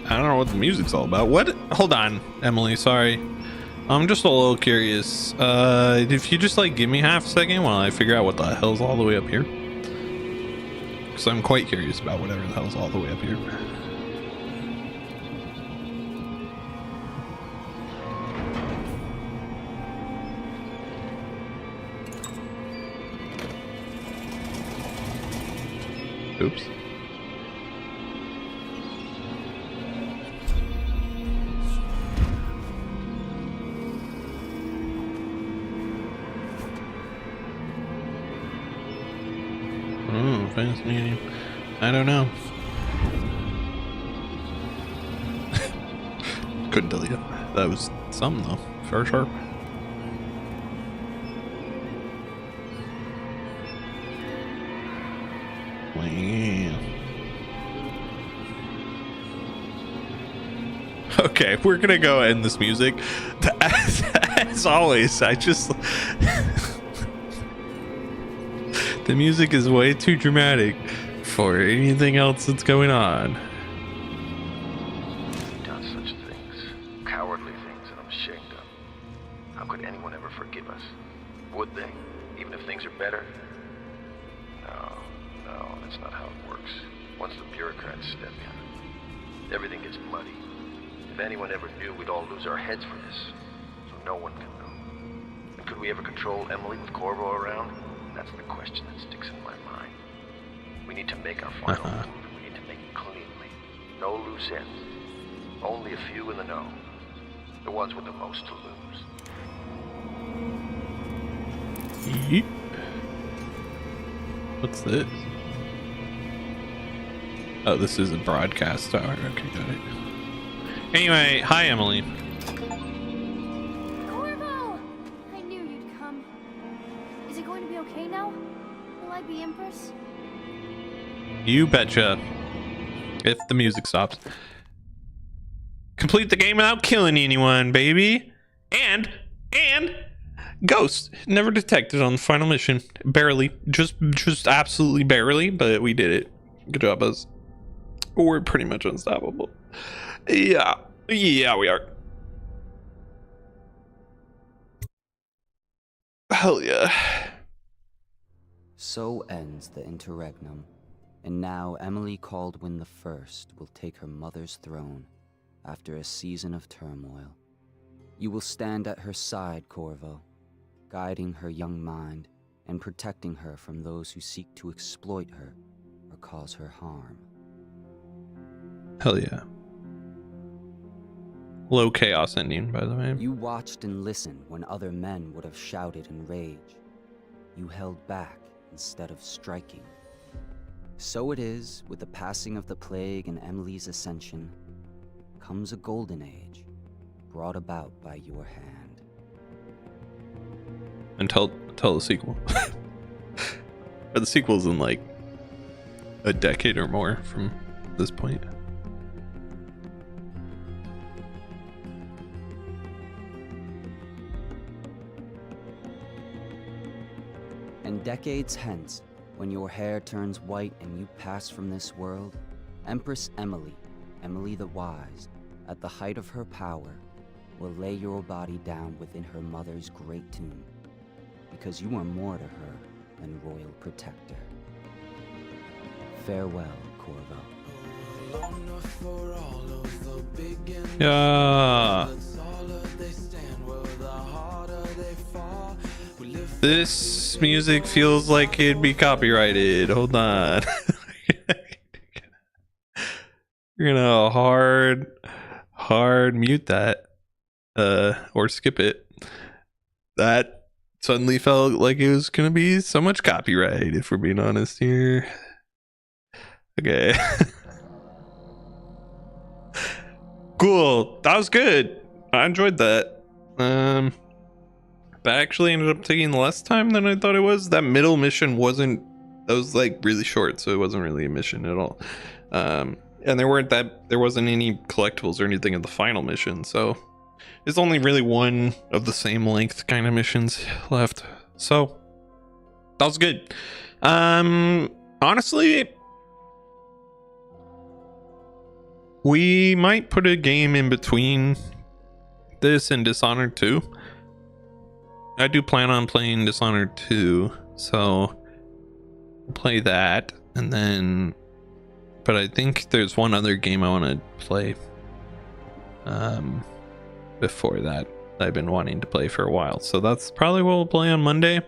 I don't know what the music's all about. What? Hold on, Emily. Sorry. I'm just a little curious. If you just like give me half a second while I figure out what the hell's all the way up here. Because I'm quite curious about whatever the hell's all the way up here. Oops. Oh, fascinating. I don't know. Couldn't tell you. That was something though, for sure. Wow. Okay, we're gonna go end this music. As always, I just the music is way too dramatic for anything else that's going on. We've done such things, cowardly things that I'm ashamed of. How could anyone ever forgive us? Would they? Even if things are better? No, that's not how it works. Once the bureaucrats step in, everything gets muddy. If anyone ever knew, we'd all lose our heads for this. So no one can know. And could we ever control Emily with Corvo around? That's the question that sticks in my mind. We need to make our final move. We need to make it cleanly. No loose ends. Only a few in the know. The ones with the most to lose. Yeet. What's this? Oh, this is a broadcast tower. Okay, got it. Anyway, hi Emily. Corvo! I knew you'd come. Is it going to be okay now? Will I be Empress? You betcha. If the music stops. Complete the game without killing anyone, baby. And ghost never detected on the final mission. Barely. Just absolutely barely, but we did it. Good job, us. We're pretty much unstoppable. Yeah, we are. Hell yeah. So ends the interregnum, and now Emily Caldwin the First will take her mother's throne after a season of turmoil. You will stand at her side, Corvo, guiding her young mind and protecting her from those who seek to exploit her or cause her harm. Hell yeah. Low chaos ending, by the way. You watched and listened when other men would have shouted in rage. You held back instead of striking. So it is, with the passing of the plague and Emily's ascension, comes a golden age, brought about by your hand. And tell the sequel. But the sequel's in like a decade or more from this point. And decades hence, when your hair turns white and you pass from this world, Empress Emily, Emily the Wise, at the height of her power, will lay your body down within her mother's great tomb, because you are more to her than royal protector. Farewell, Corvo. Yeah. This music feels like it'd be copyrighted. Hold on. You're gonna hard mute that. Or skip it. That suddenly felt like it was gonna be so much copyright, if we're being honest here. Okay. Cool. That was good. I enjoyed that. That actually ended up taking less time than I thought it was. That middle mission that was like really short, so it wasn't really a mission at all. And there wasn't any collectibles or anything at the final mission, so there's only really one of the same length kind of missions left. So that was good. Honestly, we might put a game in between this and Dishonored 2. I do plan on playing Dishonored 2, so we'll play that, and then, but I think there's one other game I want to play before that I've been wanting to play for a while, so that's probably what we'll play on Monday.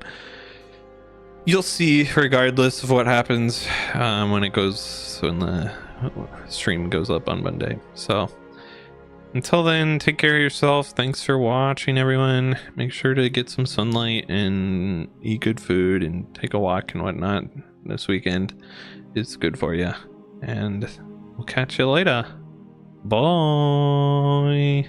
You'll see, regardless of what happens, when the stream goes up on Monday. So until then, take care of yourself. Thanks for watching, everyone. Make sure to get some sunlight and eat good food and take a walk and whatnot this weekend. It's good for you, and we'll catch you later. Bye.